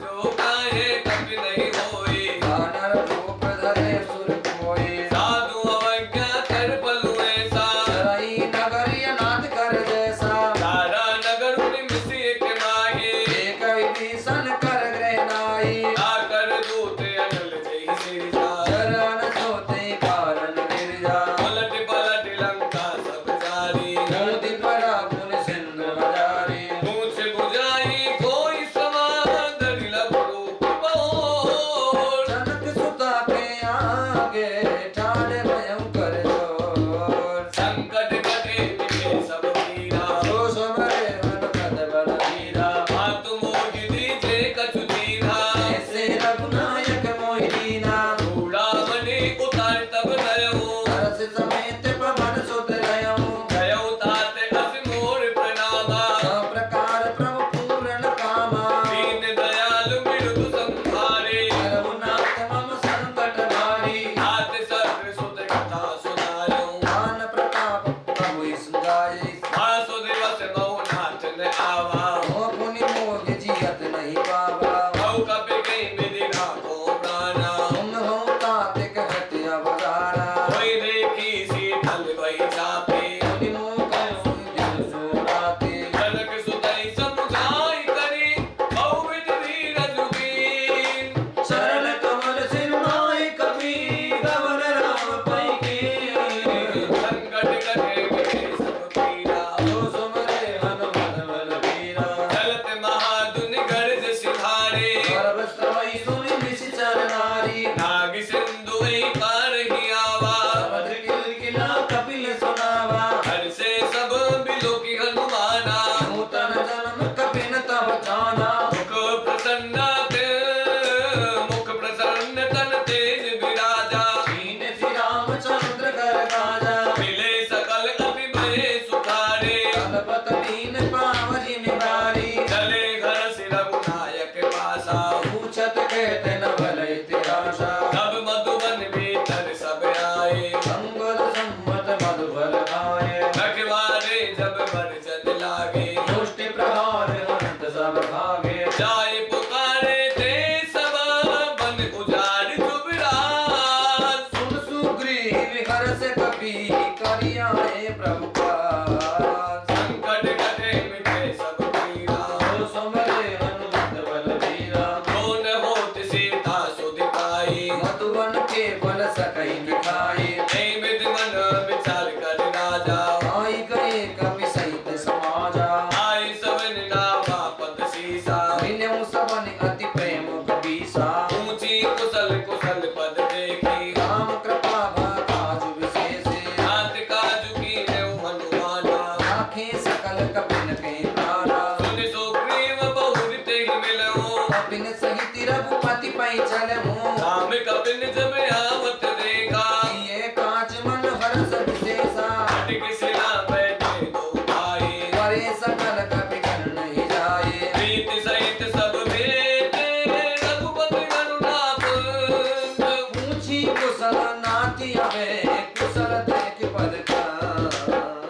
जो काहे कभी नहीं होई वानर रूप धरे सुर कोई साधु अवज्ञा कर पलु ऐसा चरई नगरिय नाथ कर जैसा सारा नगर मिसी एक माही एक विभीषण कर ग्रह नाई आकर दूत अनल जय सिरजा चरण सोते कारण गिरजा पलट पलट लंका सब जारी मोदी परा पुन सिंधु बजारी पूछ बुझाई कोई समान दरिल रूप बोल जनक सुता के आगे ठाणे भयंकर जोर संकट कटे मिटे सब पीड़ा जो सुमरे हनुमत बल वीरा मातु मोहि दीजे कछु दीना ऐसे रघुनायक मोहि दीना धूड़ा मणि उतार तब नयऊ हर्ष समेत पवन सुत लयऊ गयऊ ताते अस मोर प्रणामा सब प्रकार प्रभु पूर्ण कामा दीन दयालु मृदु संहारे रघुनाथ मम संकट भारी हाथ सग्र सुत कथा सुनायो दान प्रताप प्रभु सुगाई आसो दिवस बहु नाथ न आवा हो पुनि मोग जियत नहीं पावा बहु कपि कई विधि राखो प्राणा तुम हो तातिक हत्या बगाड़ा कोई देखी शीतल भई चापे पुनि मोग दिल सोराते जनक सुतई समुझाई करी बहु विधि धीरज दीन शरण कमल सिरनाई कपि गवन राम पै के संकट कटे मिटे सब पीड़ा जो सुमरे हनुमत बल वीरा चलत महादुनि गर्ज सिधारे सर्वस्त्रमयी सुनि निश्चर नारी नाग सिंधु पार ही आवा सबद किलकिला कपिल सुनावा हर से सब बिलो की हनुमाना नूतन जन्म कपिन तब जाना मुख प्रसन्न तन तेज विराजा दीन श्री रामचंद्र कर गाजा मिले सकल अति भय सुखारे कलपत दीन पावनी निवारी चले घर से रघुनायक पासा पूछत कहते न भले तिराशा तब मधुबन भीतर सब आए मंगल सम्मत मधुबल आए रखवारे जब बरजन लागे मुष्टि प्रहार हंत सब भागे जाए पुकारे थे सब बन उजाड़ जुबराज सुन सुग्रीव हर्ष कपि करियाए प्रभु पास संकट कटे मिटे सब पीड़ा जो सुमरे हनुमत बल वीरा कौन होत सीता पति पै चलूं। राम कपिन जब आवत देखा, ये कांच मन हर्ष विशेषा। अटक शिला बैठे दो भाई, परे सकल कपि कर नहीं जाए। प्रीति सहित सब भेटे, रघुपति अनुनाथ। ऊंची कुशल नाति अबे, कुशल देख पद का।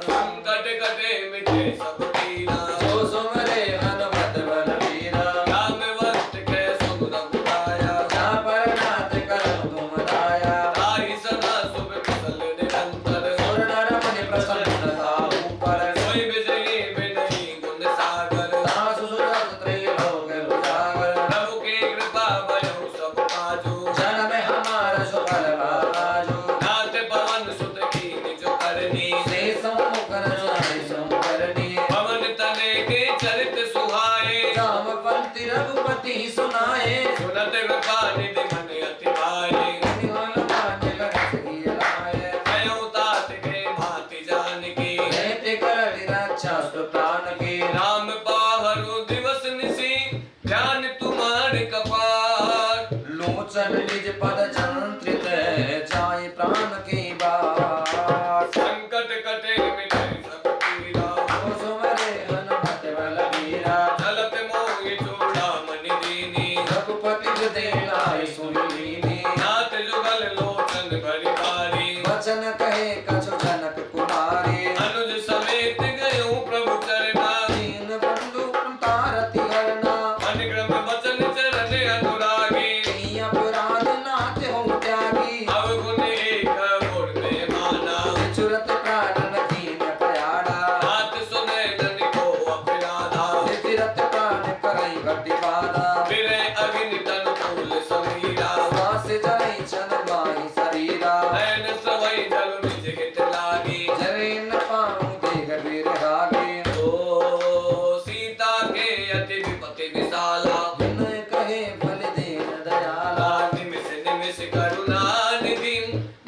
संकट कटे मिटे सब पीरा, जो सुमरे हनुमत बलवीरा। राम वंश के सुख रघुराया, जा पर नाथ करहु तुम दाया। ताहि सदा शुभ कुशल निरंतर। सुर नर मुनि प्रसन्नता ऊपर। सोई विजयी विनयी गुण सागर, दासु सुरत त्रैलोक उजागर। प्रभु की कृपा भयो सब काजू। जन्म हमारा सुफल बाजू। नाथ पवन सुत की निज करनी, से सम्मुख रचनाय संकरणी। पवन तने के चरित सुहाए, राम पंक्ति रघुपति सुनाए। सुनत कृपा निधि मन अति भाए। निहाल मान्य करत ही लाए। भयो तात के भांति जानकी, रहते कर रक्षा सुप्राण की। राम पाहरु दिवस निसी, ध्यान तुम्हारे कपार। लोचन निज पद जंत्रित, जाय प्राण की बात। संकट कटे मिटे सब पीरा, जो सुमरे हनुमत बलवीरा। चलत मोहि चूड़ामणि दीनी। रघुपति हृदय सुन लीनी। नाथ जुगल लोचन भरि भारी, वचन कहे कछु जनक कुमारी। अनुज समेत गयो प्रभु चरना। दीन बंधु तारति हरना। अनुक्रम वचन चरण अनुरागी, कई अपराध नाथ हो त्यागी। अवगुण एक गुण में माना। चुरत प्राण दीन पयाड़ा। बात सुने धन को अपराधा, फिरत प्राण करई घटी बाधा। फिरे अग्नि तन फूल समीरा। श्वास जाई छन माही शरीरा। नयन सवै जल निज हित लागी, जरे न पाऊं देख बिरहागी। ओ सीता के अति विपति विशाला, विनय कहे बल दीन दयाला। निमिष निमिष करुणा निधि,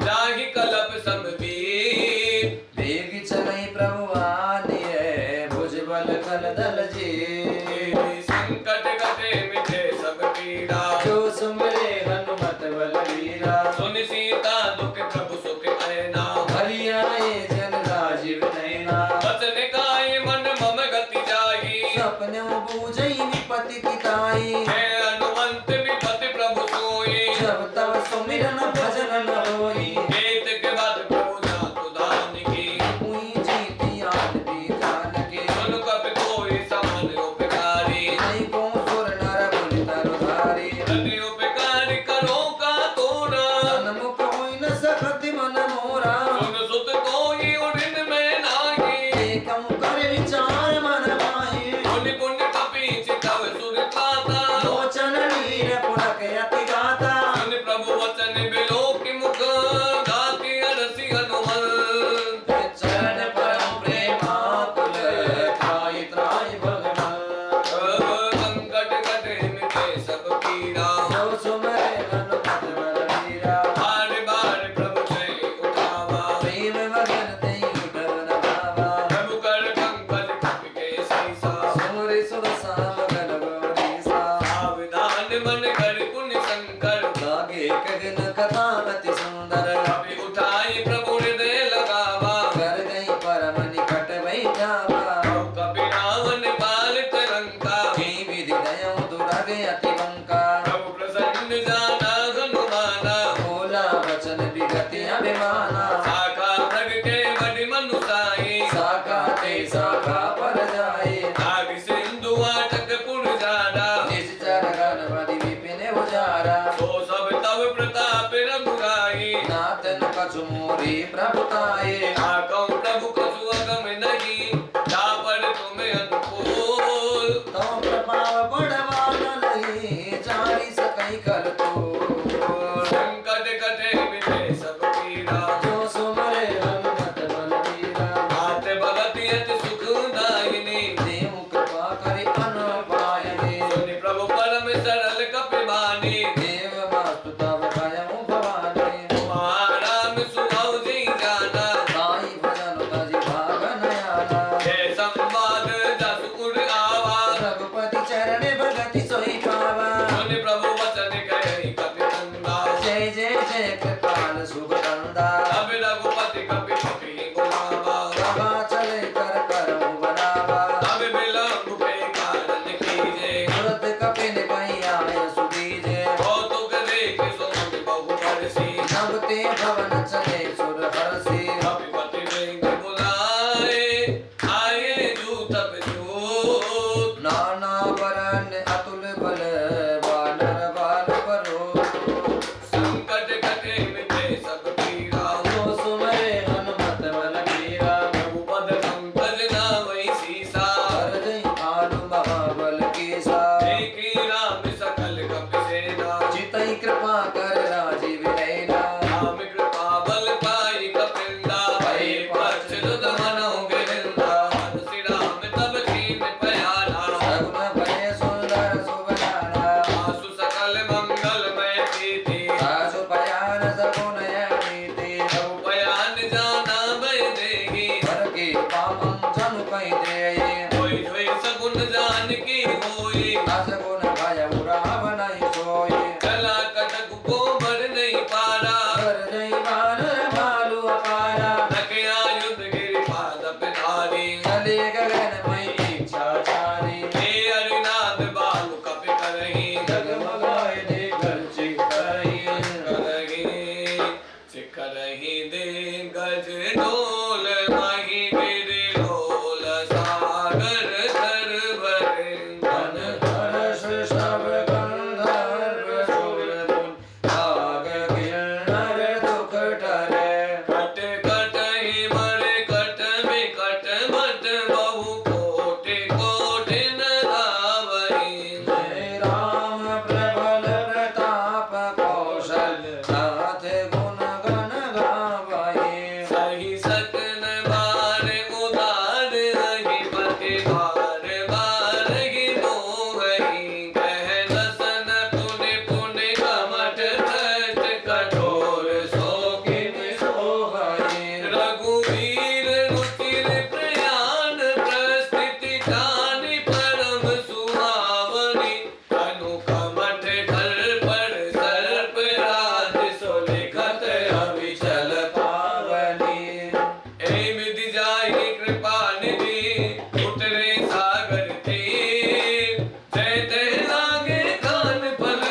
जाहि कलप समबीर। बेग चलई प्रभु आनिए, भुजबल खल दल जी। संकट कटे मिटे सब पीड़ा, जो सुमरे हनुमत बलवीरा। सुनि सीता दुख प्रभु सुख ऐना। हरि आए जन राजीव नैना। वचन काय मन मम गति जाई, सपने बूझई विपति किताई। हे हनुमंत विपति प्रभु सोई। जब तब सुमिरन भजन न होई। गीत के बाद प्रभु जातु धान की, हुई जीती आन भी जान के। सुन कपि कोई समान उपकारी। नहीं को सुर नर मुनि तरुधारी। अति उपकारी करो का तोरा, सन्मुख होई न सकति मन मोरा। सुन सुत कोई उड़िन में नाही। एकम कर विचार मन माही। पुण्य पुण्य कपि चितव सुरताता, लोचन लीन पुलक अति गाता। सुन प्रभु वचन बिलो की मुख, गाती अरसी हनुमंत। चरण परम प्रेमाकुल, त्राहि त्राहि भगवान। संकट कटे मिटे सब पीड़ा, जो सुमरे हनुमत बलवीरा। बार बार प्रभु जय उठावा। प्रेम वगन तई उठन भावा। प्रभु कर पंकज कपि के सीसा, सुमरि सुरसा मगन गौरीसा। सावधान मन कर पुण्य शंकर। लागे गगन कथा अति सुंदर। कपि उठाई प्रभु हृदय लगावा, कर गई परम निकट बैठावा। कपि रावण पालित लंका। कई विधि दयौ दुरग अति बंका। प्रभु देना। चितई कृपा कर राजीव नैना। राम कृपा बल पाई कपिंदा, भई पछुत मनो बिरिंदा। हंसि राम तब कीन प्यारा, सगुन भय सुंदर सुबलाना। आसु सकल मंगलमय कीर्ति, आसु पयान सगुन नीति। प्रभु बयान जाना भय देहि, हर के पापम जनु कहि देहि। होई होई सगुन जान की होई, असगुन भय मुराव नहीं सोई। कला कटक को बर नहीं पारा। कर जय बानर भालु अपारा। नकया युद्ध गिरि पाद पिधारी, चले गगन मई इच्छा चारी। हे हरिनाथ बालु कपि करहि, जगमगाए देगर चिकरहि। करही दे गज डोल, मही गिरि डोल सागर तर मन हर्ष सब गंधर्व सुरगुण। भाग किन्नर दुख टरे। कट कटहि मरे कट बिकट बट, बहु कोटि कोटि न धावहि। जय राम प्रबल प्रताप कौशल। नाथ गुण गण गावहि। सही सकन बार उदार, रही पति बार बार ही मोहहि। कह दसन पुनि पुनि कमठ भ्रष्ट, कठोर सो किन सोहहि। रघुवीर रुचिर प्रयाण, प्रस्थिति जानि परम सुहावनी। तनु कमठ धर पर सर्प राज, सो लिखत अविचल पावनी। ऐ विधि जाहि कृपा निधि, उतरे सागर तीर। जय तह लागे कान फल,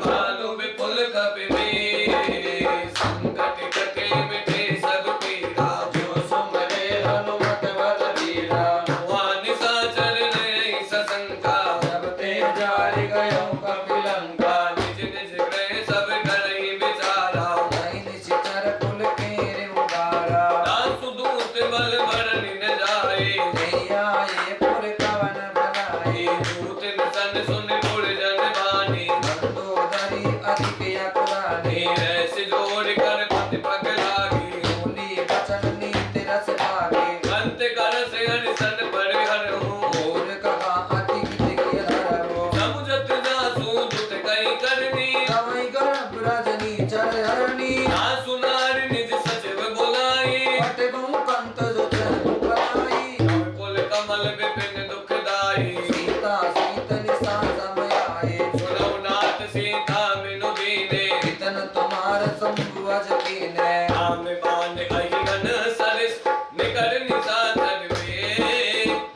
भालु विपुल कपि वीर। संकट कटे मिटे सब पीरा, जो सुमरे हनुमत बलबीरा। हुआ निशाचर नहीं सशंका। जब ते जारि गयो कपिलंका। निज निज गृह सब करहि विचारा, नहीं निशिचर कुल केरे उबारा। दासु दूत बल भरनि न जाए। नहीं आए पुर कवन बनाए। दूत सन सुन गुर जन बानी, मंदोदरी अधिक अकुलानी। ऐसे जोड़ कर पति पग लागी। बोली वचन नीति रस भागे। अंत कर से हरिशन पर हरहूँ, और कहा अति विधि धरो। समुझत जासु दुत कई करनी। कवि गर्भ रजनी चर हरणी। दासु नारि निज सचिव बुलाई, पट बहु कंत जो चरण पलाई। कुल कमल विपिन दुखदाई। सीता सीत निशा समयाए। सुनौ नाथ सीता बिनु दीने, इतन तुम्हार शंभु अज कीने। आम बान अहिरन सरिस, निकर निशाचर में।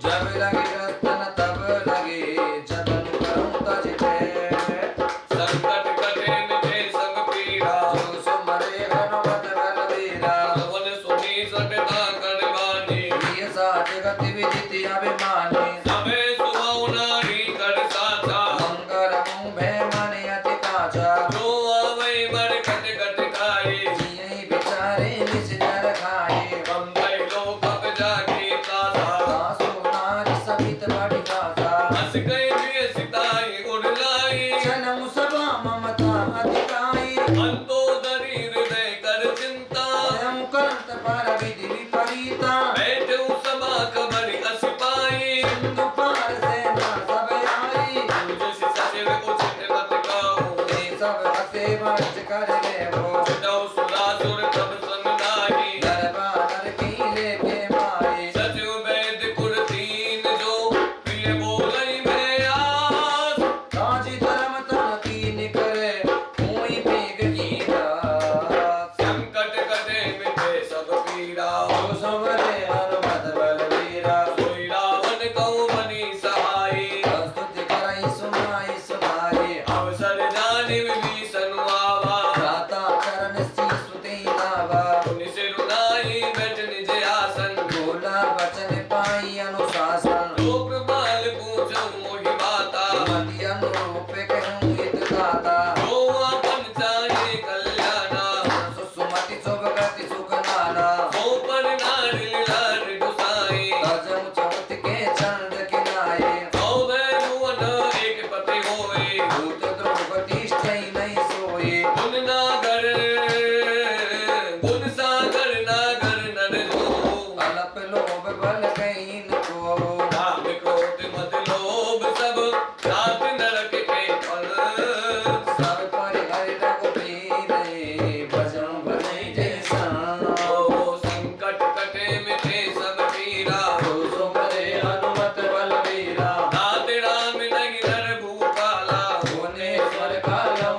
जब लगे रतन तब लगे। जबन करऊं तज ते। संकट कटे मिटे सब पीरा, जो सुमरे हनुमत बलबीरा। पवन सुनी सकता कर बानी। ये साथ गति विदित अभिमानी। सबे सुहाऊ नारी कर साचा, मंगल मुँह भय मन अति काचा। जो आवै बर कट कट खाए। जियहि बिचारे निश्चर खाए। बम्बई लोक अब जाके तासा, दासो नारी सहित बड़ी आशा। हंस गए भी सिताई उड़ लाई। जन्म सभा ममता अधिकाई। अंतोदरी हृदय कर चिंता, स्वयं करत पर विधि विपरीता। बैठऊ सभा कबरी अस पाई। सिंधु पार सेना सब आई। तुझ सचिव उचित मत कहूँ, ते सब हसे वर्ष कर लेवो। चितौ सुरासुर तब सन नाही। दरबार की लेके माए। सचिव वैद्य कुल तीन जो, प्रिय बोलई में आस। काजी धर्म तन कीन करे। कोई पेग की दास। संकट कटे मिटे सब पीरा, जो समरे हनुमत बलबीरा। सोई रावण कहूँ बनी सहाई। स्तुति करई सुनाई सुनाई। अवसर जानि विभीषण आवा, भ्राता चरण शीसुते नावा। पुनि सिरुनाई बैठ निज आसन। बोला वचन पाई अनुशासन। लोक बाल पूछऊ मोहि बाता, मति अनुरूप कहूँ हित गाता। जो आपन चाहे कल्याणा। सुमति शुभ गति सुख नाना। सो पर नारि लाड गुसाई, गजम चौथ के चंद किनाए। सौ भय भुवन एक पति होए। भूत द्रोह प्रतिष्ठा कहीं नहीं सोए। गुण नागर गुण सागर नागर नर जो अल्प लोभ बल कहीं इनको। काम क्रोध मद लोभ सब रात नरक के फल सब पर हरि रघुबीर भजन भजै जैसा। ओ संकट कटे मिटे सब पीरा सो करे हनुमत बलबीरा। नाथ राम नहीं नर भूपाला भुवनेश्वर कालौ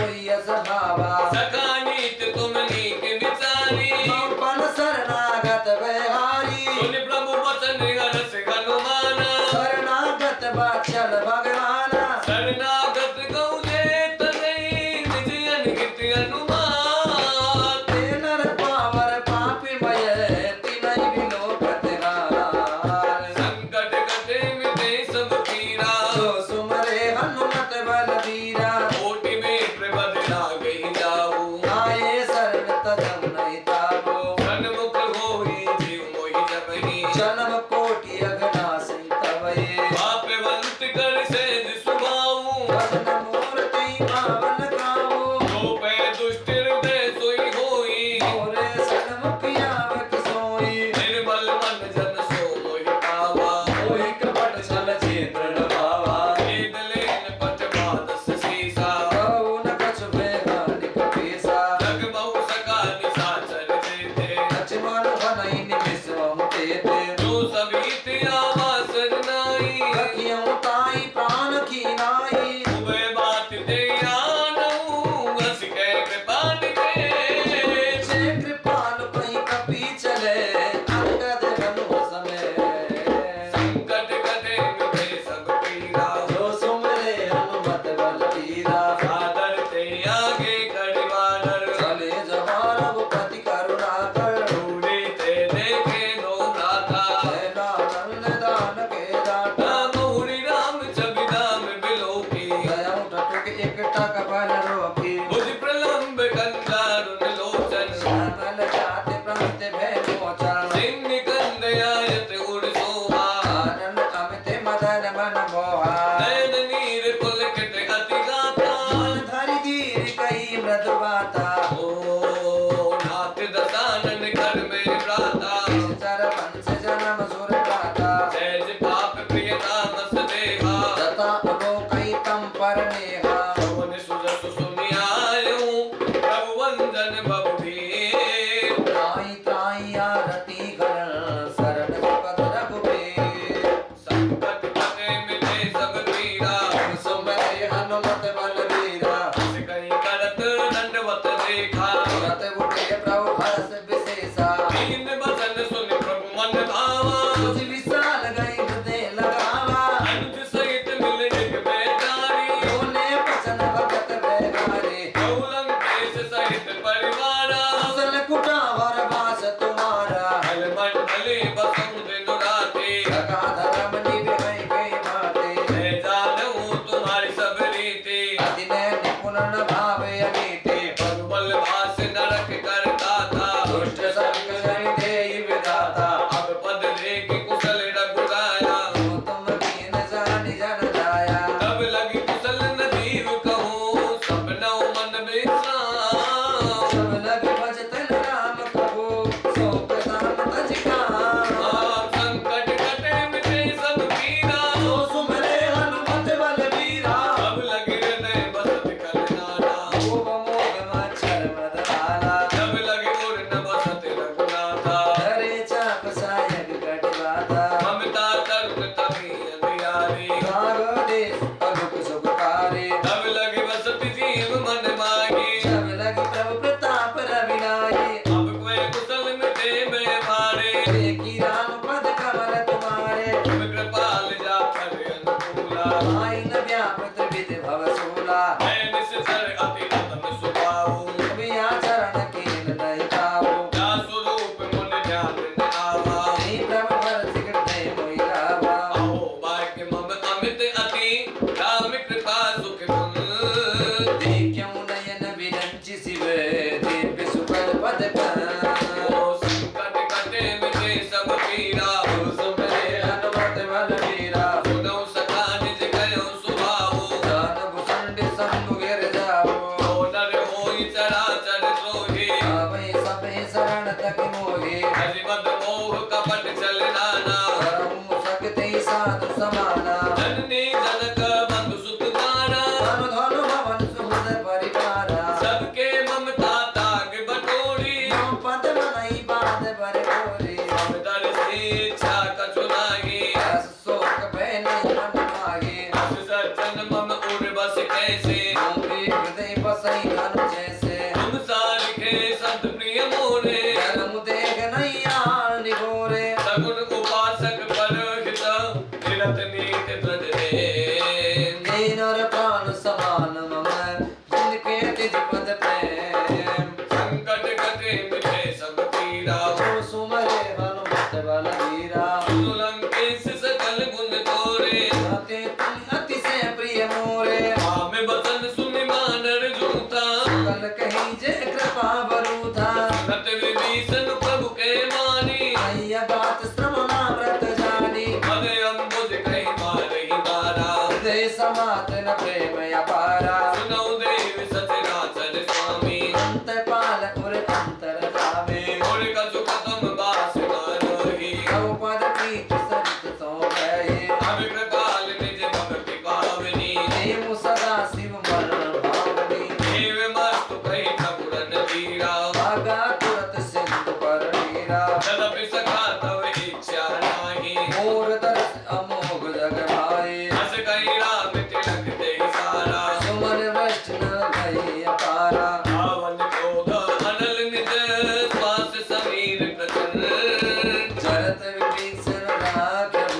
होई स्वभावा सखा नीत तुम नीक विचारी पन शरणागत बिहारी सुन प्रभु वचन हरस हनुमाना शरणागत बाचल भगवान शरणागत गौजे तनई निज अनगित अनुमान ते नर पावर पापी मय तिनहि विलोकत हार संकट कटे मिटे सब पीरा जो सुमरे हनुमत बलबीरा कोटि में प्रबल गई जाऊ आए शरण तजम नहीं ताबो सन्मुख होई जीव मोहि जबहि जन्म कोटि अघनासि तवये पापवंत कर सेज सुभाऊ भजन मूर्ति पावन गावो जो पै दुष्ट हृदय सोई होई मोरे सन्मुख आवत सोई निर्मल मन जन सो मोहि पावा मोहि कपट छल छेत्र न पावा वेद लेन पट बादस सीसा कहु न कछु बेहानि कपीसा जग बहु सका निशाचर जेते लक्ष्मण भनहि निमिषम तेते जो सभी आवासर नाई रखियौ ताई प्राण की नाई उबे बात दे आनऊ हस के कृपा निके जे कृपाल पई कपी चले अंगद घनु समय संकट कटे मिटे सब पीरा जो सुमरे हनुमत बलबीरा सादर ते आगे कड़वानर चले जवान पति करुणा कर दूरी ते देखे दो भ्राता सेना नंद दान के दाता मोहरी राम छवि धाम बिलोकी गया टटुक एक टक बल रोकी बुझ प्रलंब कंदारुण लोचन श्यामल जाति प्रमित भय मोचन सिंह कंद आयत उड़ शोभा आनंद अमित मदन मन मोहा नयन नीर पुलकित अति गाता मन धरि धीर कई मृदु बाता ओ नाथ दसानन कर में भ्राता चर पंच जन्म सुर गाता सहज पाप प्रिय तामस देहा दता अगो कई तम पर नेहा पवन सुजस सुनि आयऊ प्रभु वंदन बबु भीर त्राई त्राई आरती गण शरण पद रघुबीर संकट कटे मिटे सब पीरा सुमरे हनुमत बलबीरा कहीं करत दंडवत देखा रत उठे प्रभु हर्ष विशेषा दीन बचन सुन प्रभु मन भावा तुझ विशाल गई हृदय लगावा अनुज सहित मिल जग बेचारी बोले बचन भगत बेगारे लंकेश सहित परिवारा कुशल कुटावर वास तुम्हारा हल मंडली बसु दिन राते सका धर्म निभै गई माते मैं जानूं तुम्हारी सब रीति अति ने निपुण भाव अनीति बल भास नरक करता था दुष्ट संग जन देहि विधाता अब पद लेख कुशल रघुराया जो तुम कीन जानि जन जाया तब लगी कुशल नदीव कहूँ सपनों मन विश्राम सब लग भजतन राम कहो सो प्रधान तज काम आप संकट कटे मिटे सब पीरा सो सुमरे हनुमत बलबीरा अब लगे हृदय बसत कलनाना खूब मोह मच्छर मदवाला जब लगे उर न बसत रघुनाथा धरे चाप सायक कटवाता ममता तरुण तभी अंधियारी भागो देश अरुक सुखकारी तब लगे बसत जीव मन माही द्वारा। रावण क्रोध अनल निज श्वास समीर प्रचंड चरत विभीषण राघव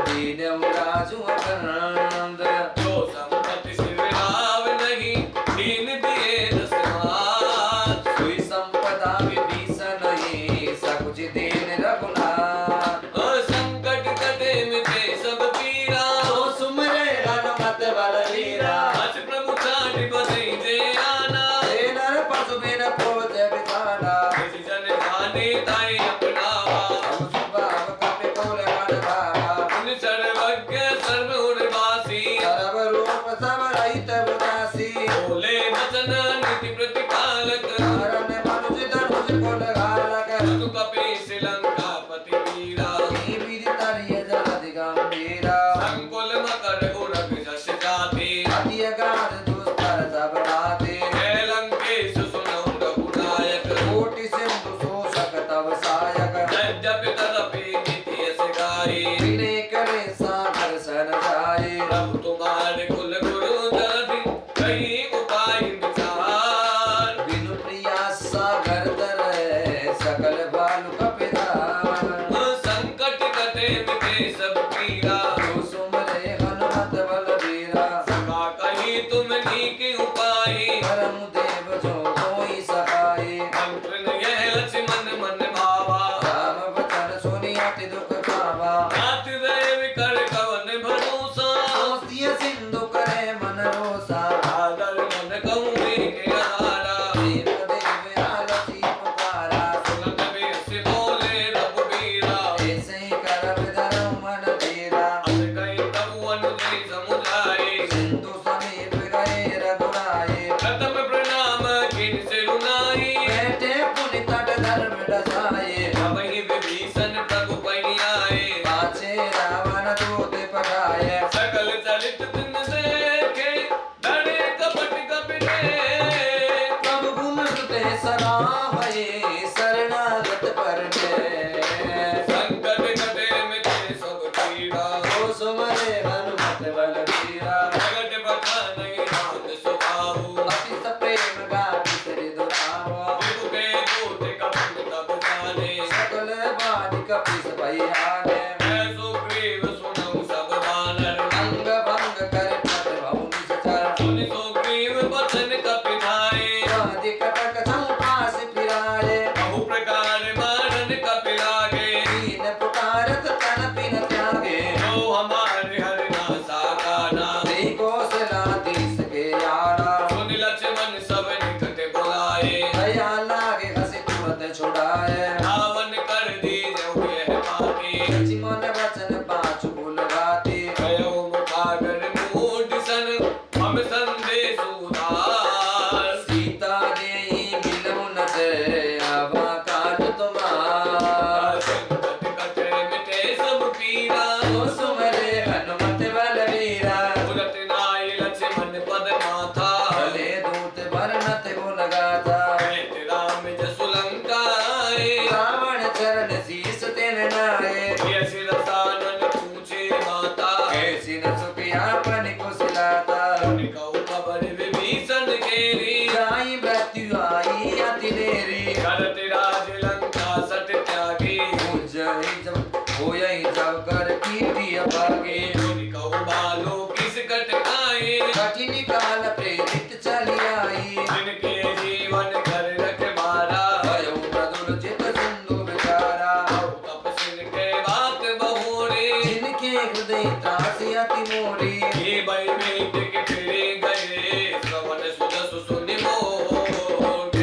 दीनऊ राजु अखंड। जो संपत्ति सिर राव नहीं दीन दिए दस मात सोई संपदा विभीषण ही सकुच दीन रघुनाथ। संकट कटे मिटे सब पीरा तो सुमरे हनुमत बलवीरा। अस प्रभु छाड़ बधई जे आना हे नर पशु बिन खोज बिखाना। किसी जन जाने ताई अपनावा अब स्वभाव कपि कुल मन भावा। उन सर्वज्ञ सर्व उर्वासी सर्व रूप सब रहित उदासी। बोले वचन नीति प्रतिपालक हरण मनुज धनुष कुल घालक। तु कपीस लंका पति वीरा ही विधि तरिय जलधि गंभीरा। संकुल मकर उरग जस जाति अति अगाध दुस्तर सब राते। हे लंकेश सुनौ रघुनायक कोटि सिंधु शोषक तव सायक। यद्यपि तदपि नीति यस गाई विनय करे सागर सन जाए। प्रभु तुम्हारे कुल गुरु जलधि कई उपाय विचार बिनु प्रिया सागर तरह सकल बालु कपिधार। संकट कटे मिटे सब पीरा जो सुमरे हनुमत बलवीरा। सखा कही तुम नीक उपाय परम देव जो कोई सहाय। मंत्र यह लक्ष्मण मन भावा राम वचन सुनि अति दुख पावा। नाथ देव कर कवन भरोसा कोसिय सिंधु करे मन रोसा। आदर मन कहूँ के आहारा देव देव आलसी पुकारा। सुनत बेस बोले रघुबीरा ऐसे ही करम धरम मन धीरा। अस कही तब अनुजय समुझाए सिंधु समीप गए रघुराए। प्रथम प्रणाम किन से रुनाई बैठे पुनि तट धर्म दसाए। वही विभीषण प्रभु पई आए पाछे रावण दूत पठाए। सकल चरित दिन देखे डरे कपट कपिटे प्रभु गुण सुते सराहये शरणागत परटे। संकट कटे मिटे सब पीड़ा ओ सुमरे हनुमत बलवीरा। जगत बखाने नाथ सुभाऊ अति सप्रेम गाति श्री दुरावा। विभु के दूत कपट तब जाने सकल बाधिक पिस भयाने। मैं सुग्रीव सुनऊ सब बानर अंग भंग कर पट भव निश्चर। सुनि सुग्रीव बचन कपिनाए आदि कटक चौपास फिराए। बहु प्रकार मारन कपिलागे दीन पुकारत तन पिन त्यागे। जो हमारे हरिनासा गाना श्री कौशलाधीश के यारा। सुनि लक्ष्मण सब निकट बुलाए दया लागे हंसी तुरंत छुड़ाए। रावण कर दीजहु यह बाती लक्ष्मण वचन पाछू बुलवाती। कयो मुखागर मूढ़ सन हम संदेश उदार सीता देहि मिलऊ न ते आवा काट तुम्हार। संकट कटे मिटे सब पीरा ओ सुमरे हनुमत बलवीरा। तुरत नाई लक्ष्मण पद माथा भले दूत वर्णत गुण गाथा। कहत राम जसु लंका आए रावण चरण शीस तेन नाए। ये सिर सानन पूछे माता ऐसी न सुखिया पनि कुशलाता। उन कहु खबर विभीषण केरी जाई मृत्यु आई अति देरी। करत राज लंका सट त्यागी उजई जब होयई जब कर कीर्ति अभागे। उन कहु बालो किस कट आए कठिन काल प्रेरित चली आई। जिनके जीवन घर रख मारा भयो मधुर चित सिंधु बिचारा। बहु तपस्विन के बात बहोरे जिनके हृदय त्रासी अति मोरी। ये भय में टिक फिरे गए श्रवण सुजसु सुनि मोर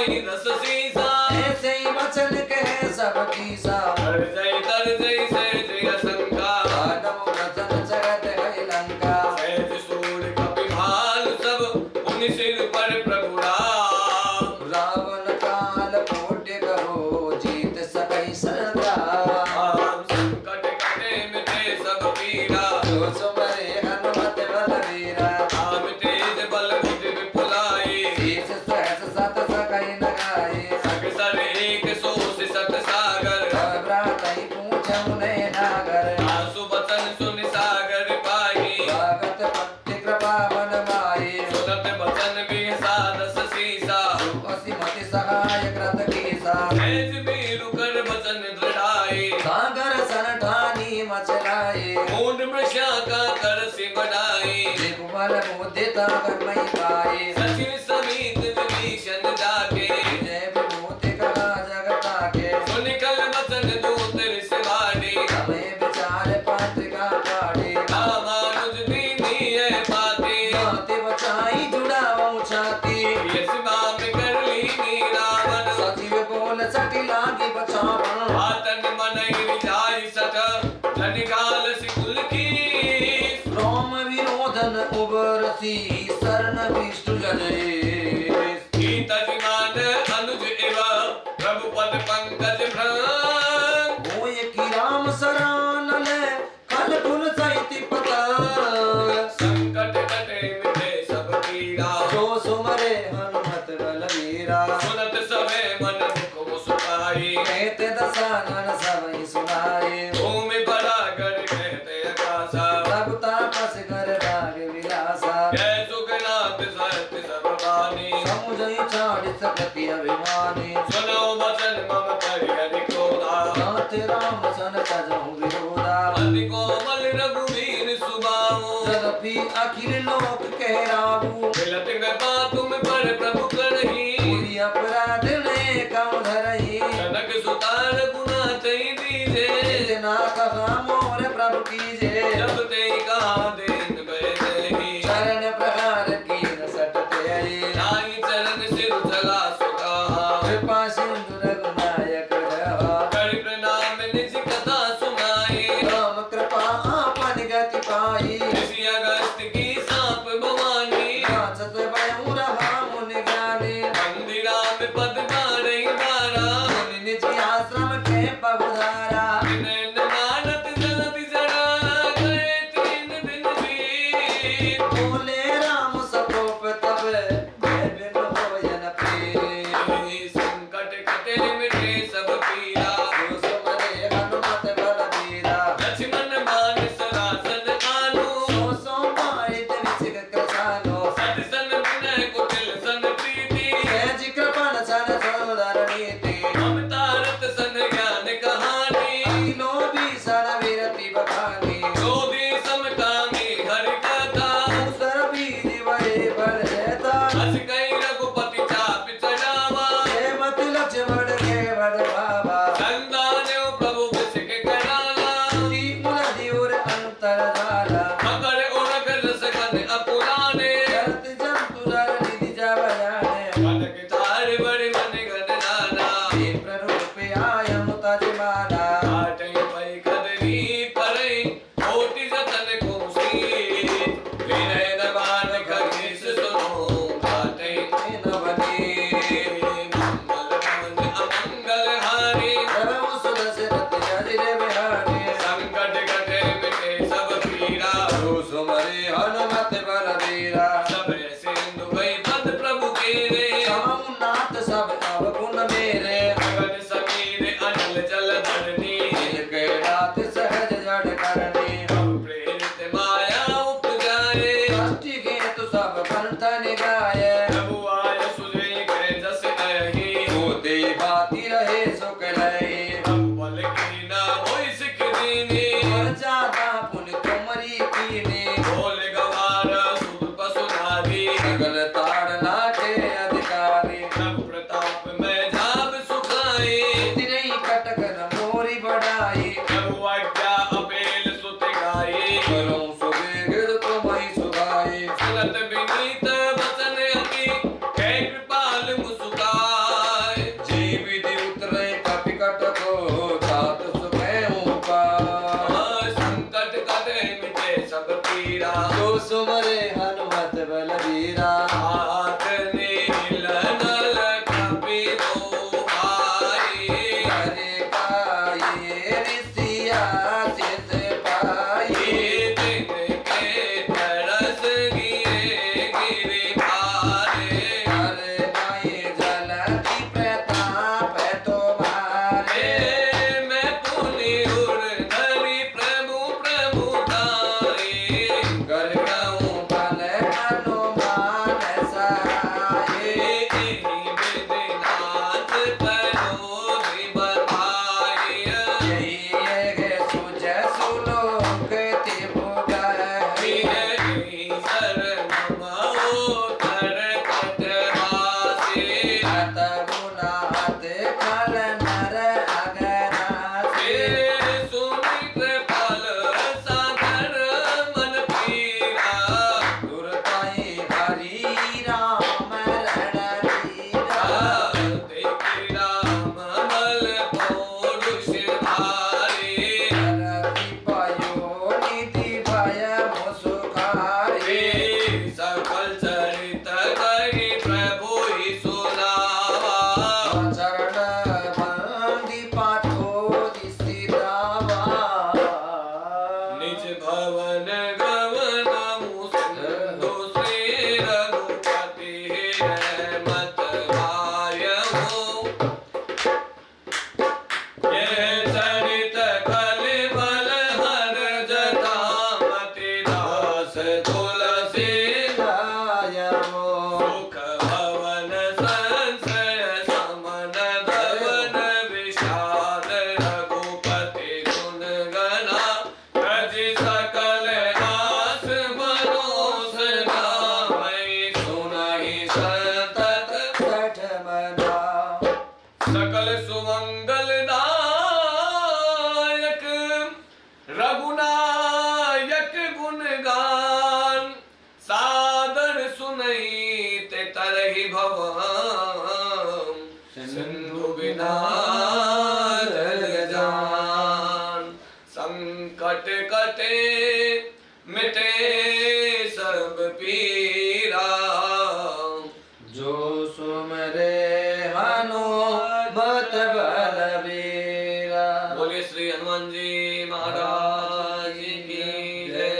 पाई रस सीसा, ऐसे ही वचन कहे सब कीसा, तर जय सहज असंका, दानव वचन जगत है लंका, सहज सूर कपि भालु सब, उन सिर पर प्रभु राम। रावण काल कोटि कहो, जीत सकहि संग्राम, संकट कटे मिटे सब पीरा, जो सुमरे हनुमत बलवीरा, राम तेज बल बुद्धि विपुलाई, शीस सहस सत सकहि न गाए, सग सर एक सोस सत सागर, भ्रातहि पूछहु नहीं नागर, आसु बचन सुनि सागर पाई, भागत पट्टि कृपा मन माए, सुनत बचन बिसादस सीसा, असिमति सहाय कृत कीसा, सहज मीरु कर बचन दृढ़ाई, सागर सन ठानी मचलाए, मूंड मृषा का कर सिमराई, दिग्बल बुद्धि तागर नहीं पाए, सचिव समीत विभीषण जाके, जय विभूति कला जगता के, सुनिकल बचन दूत ऋषिवाणी, समय विचार पात्रिका पाड़े, रामानुज दीनी है पाती, नाते बचाई जुड़ावो छाती, यस बाम कर लीनी रावण, सजीव बोल सटी लागी बचावन, आतन मन विचारी सठ, धनिकाल सिकुल की, रोम विरोधन उबरसी, शरण विष्णु जय, तजमान अनुज एव प्रभु पद पंकज भ्रम, होय की राम सरानल, खल फुल सहित पता, संकट कटे मिटे सब पीरा, जो सुमरे हनुमत बलवीरा, सुनत सवे मन मुख मुस्काई, कहते दसानन सबहि सुनाए, भूमि बड़ा कर कहते आकाशा, सब तापस कर भाग विलासा, जय सुखनाथ सत्य सब बानी, समुझई छाड़ सकति अभिमानी, सुनो वचन मम पर हरि क्रोधा, नाथ राम सन तजहु विरोधा, अति कोमल रघुवीर सुबाहु, जगपि अखिल लोक कह राहु, मिलत कृपा तुम पर प्रभु करही, पूरी अपराध ने कम धरही, जनक सुतार गुना चई दीजे, ना कहा मोर प्रभु कीजे, जब ते कहा देन बैठही, चरण प्रहार कीन सटते आई, नाई चरण सिर चला सुकाहा, कृपा सिंधु रघुनायक रहा, कर प्रणाम निज कथा सुनाई, राम कृपा आपन गति पाई, ऋषि अगस्त की सांप भवानी, कांचत भयउ रहा मुनि ज्ञानी, मंदिरा में पद बारही बारा, मुनि निज आश्रम के पवधारा, विनय मानत जलति जरा, गए 3 दिन बीत, बोले राम सकोप तब, मैं बिन होयन प्रिय, संकट कटे मिटे सब पीरा, जो सुमरे हनुमत बलवीरा, लक्ष्मण मानस रासन आनु, सो मारित विसिग कृसानो, सत सन विनय कुटिल सन प्रीति, सहज कृपण सन सुंदर नीति, ममता रत सन ज्ञान कहानी, तीनों भी सन विरति बखानी, क्रोधी समकामी हरि कथा, दूसर बीधि बड़े बल जेता, हस कई रघुपति चाप चढ़ावा, हेमत लक्ष्मण के बड़ भावा, संदान्यो प्रभु विसिक कराला, तीमुल दिउर अंतर जाला, मकर उरग रस कन अपुराने, जरत जंतु नर निधि जब जाने, कनक तार बड़े मन गण नाना, विप्र रूप आयम तज माना, आटई पई कदरी परई, कोटि जतन कुसीत, विनय नवान खगेश सुनो, आटई नवनी मंगल भवन अमंगल हारी, प्रभु सुदशरथ जरिर बिहारी, संकट कटे मिटे सब पीरा, जो सुमरे हनुमत बलवीरा, सब सिंधु भई पद प्रभु केरे, समऊ नाथ सब अवगुण मेरे, गगन समीर अनल जल धरनी, जिनके नाथ सहज जड़ करनी, प्रभु प्रेरित माया उपजाए, कष्टि हेतु सब पंथ निगाये, प्रभु आय सुजई गए जस अहि, होते बाती रहे सुख लही, प्रभु बल की ना होई सिख दीनी, और जाता पुनि तुमरी कीनी, बोल गवार सुर पसुधारी, सगल ताड़ना के अधिकारी, प्रभु प्रताप में जाब सुखाई, तिरई कटक न मोरी बढ़ाई, प्रभु आज्ञा अपेल सुत गाई, करो सुबेगिर तुम्हि सुगाई, सुनत विनीत वचन अति, कै कृपाल मुस्काई, मना। सकल सुमंगलदायक रघुनायक गुणगान सादर सुनई ते तरहि भवन सिंधु बिना जल जान। संकट कटे मिटे सब पीरा जो सुमरे हनुमत बलबीरा। बोलिए श्री हनुमान जी महाराज की जय।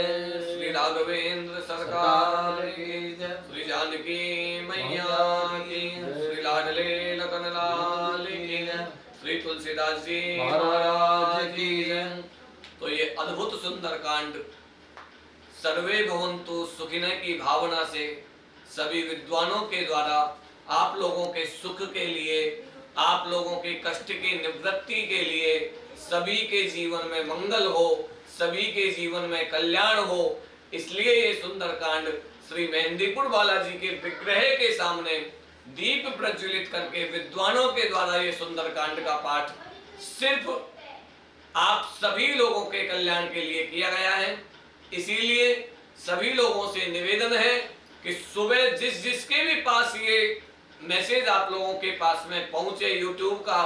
श्री राघवेंद्र सरकार की जय। श्री जानकी मैया की जय। श्री लाडले लखन लाल की जय। श्री तुलसीदास जी महाराज की जय। तो ये अद्भुत सुंदर कांड सर्वे भवन्तु सुखिनः की भावना से सभी विद्वानों के द्वारा आप लोगों के सुख के लिए, आप लोगों के कष्ट की निवृत्ति के लिए, सभी के जीवन में मंगल हो, सभी के जीवन में कल्याण हो, इसलिए ये सुंदर कांड श्री मेहंदीपुर बालाजी के विग्रह के सामने दीप प्रज्वलित करके विद्वानों के द्वारा ये सुंदर कांड का पाठ सिर्फ आप सभी लोगों के कल्याण के लिए किया गया है। इसीलिए सभी लोगों से निवेदन है कि सुबह जिसके भी पास ये मैसेज आप लोगों के पास में पहुंचे YouTube का,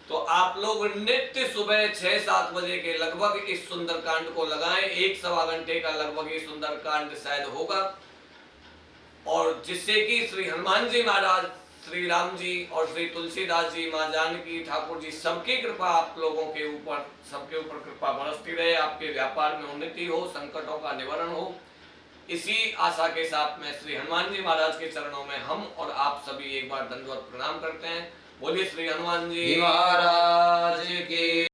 तो आप लोग नित्य सुबह 6-7 बजे के लगभग इस सुंदर कांड को लगाएं। 1-1.25 घंटे का लगभग ये सुंदर कांड शायद होगा, और जिससे कि श्री हनुमान जी महाराज, श्री राम जी और श्री तुलसीदास जी, माँ जानकी, ठाकुर जी, सबकी कृपा आप लोगों के ऊपर, सबके ऊपर कृपा बरसती रहे, आपके व्यापार में उन्नति हो, संकटों का निवारण हो। इसी आशा के साथ में श्री हनुमान जी महाराज के चरणों में हम और आप सभी एक बार दंडवत प्रणाम करते हैं। बोलिए श्री हनुमान जी महाराज की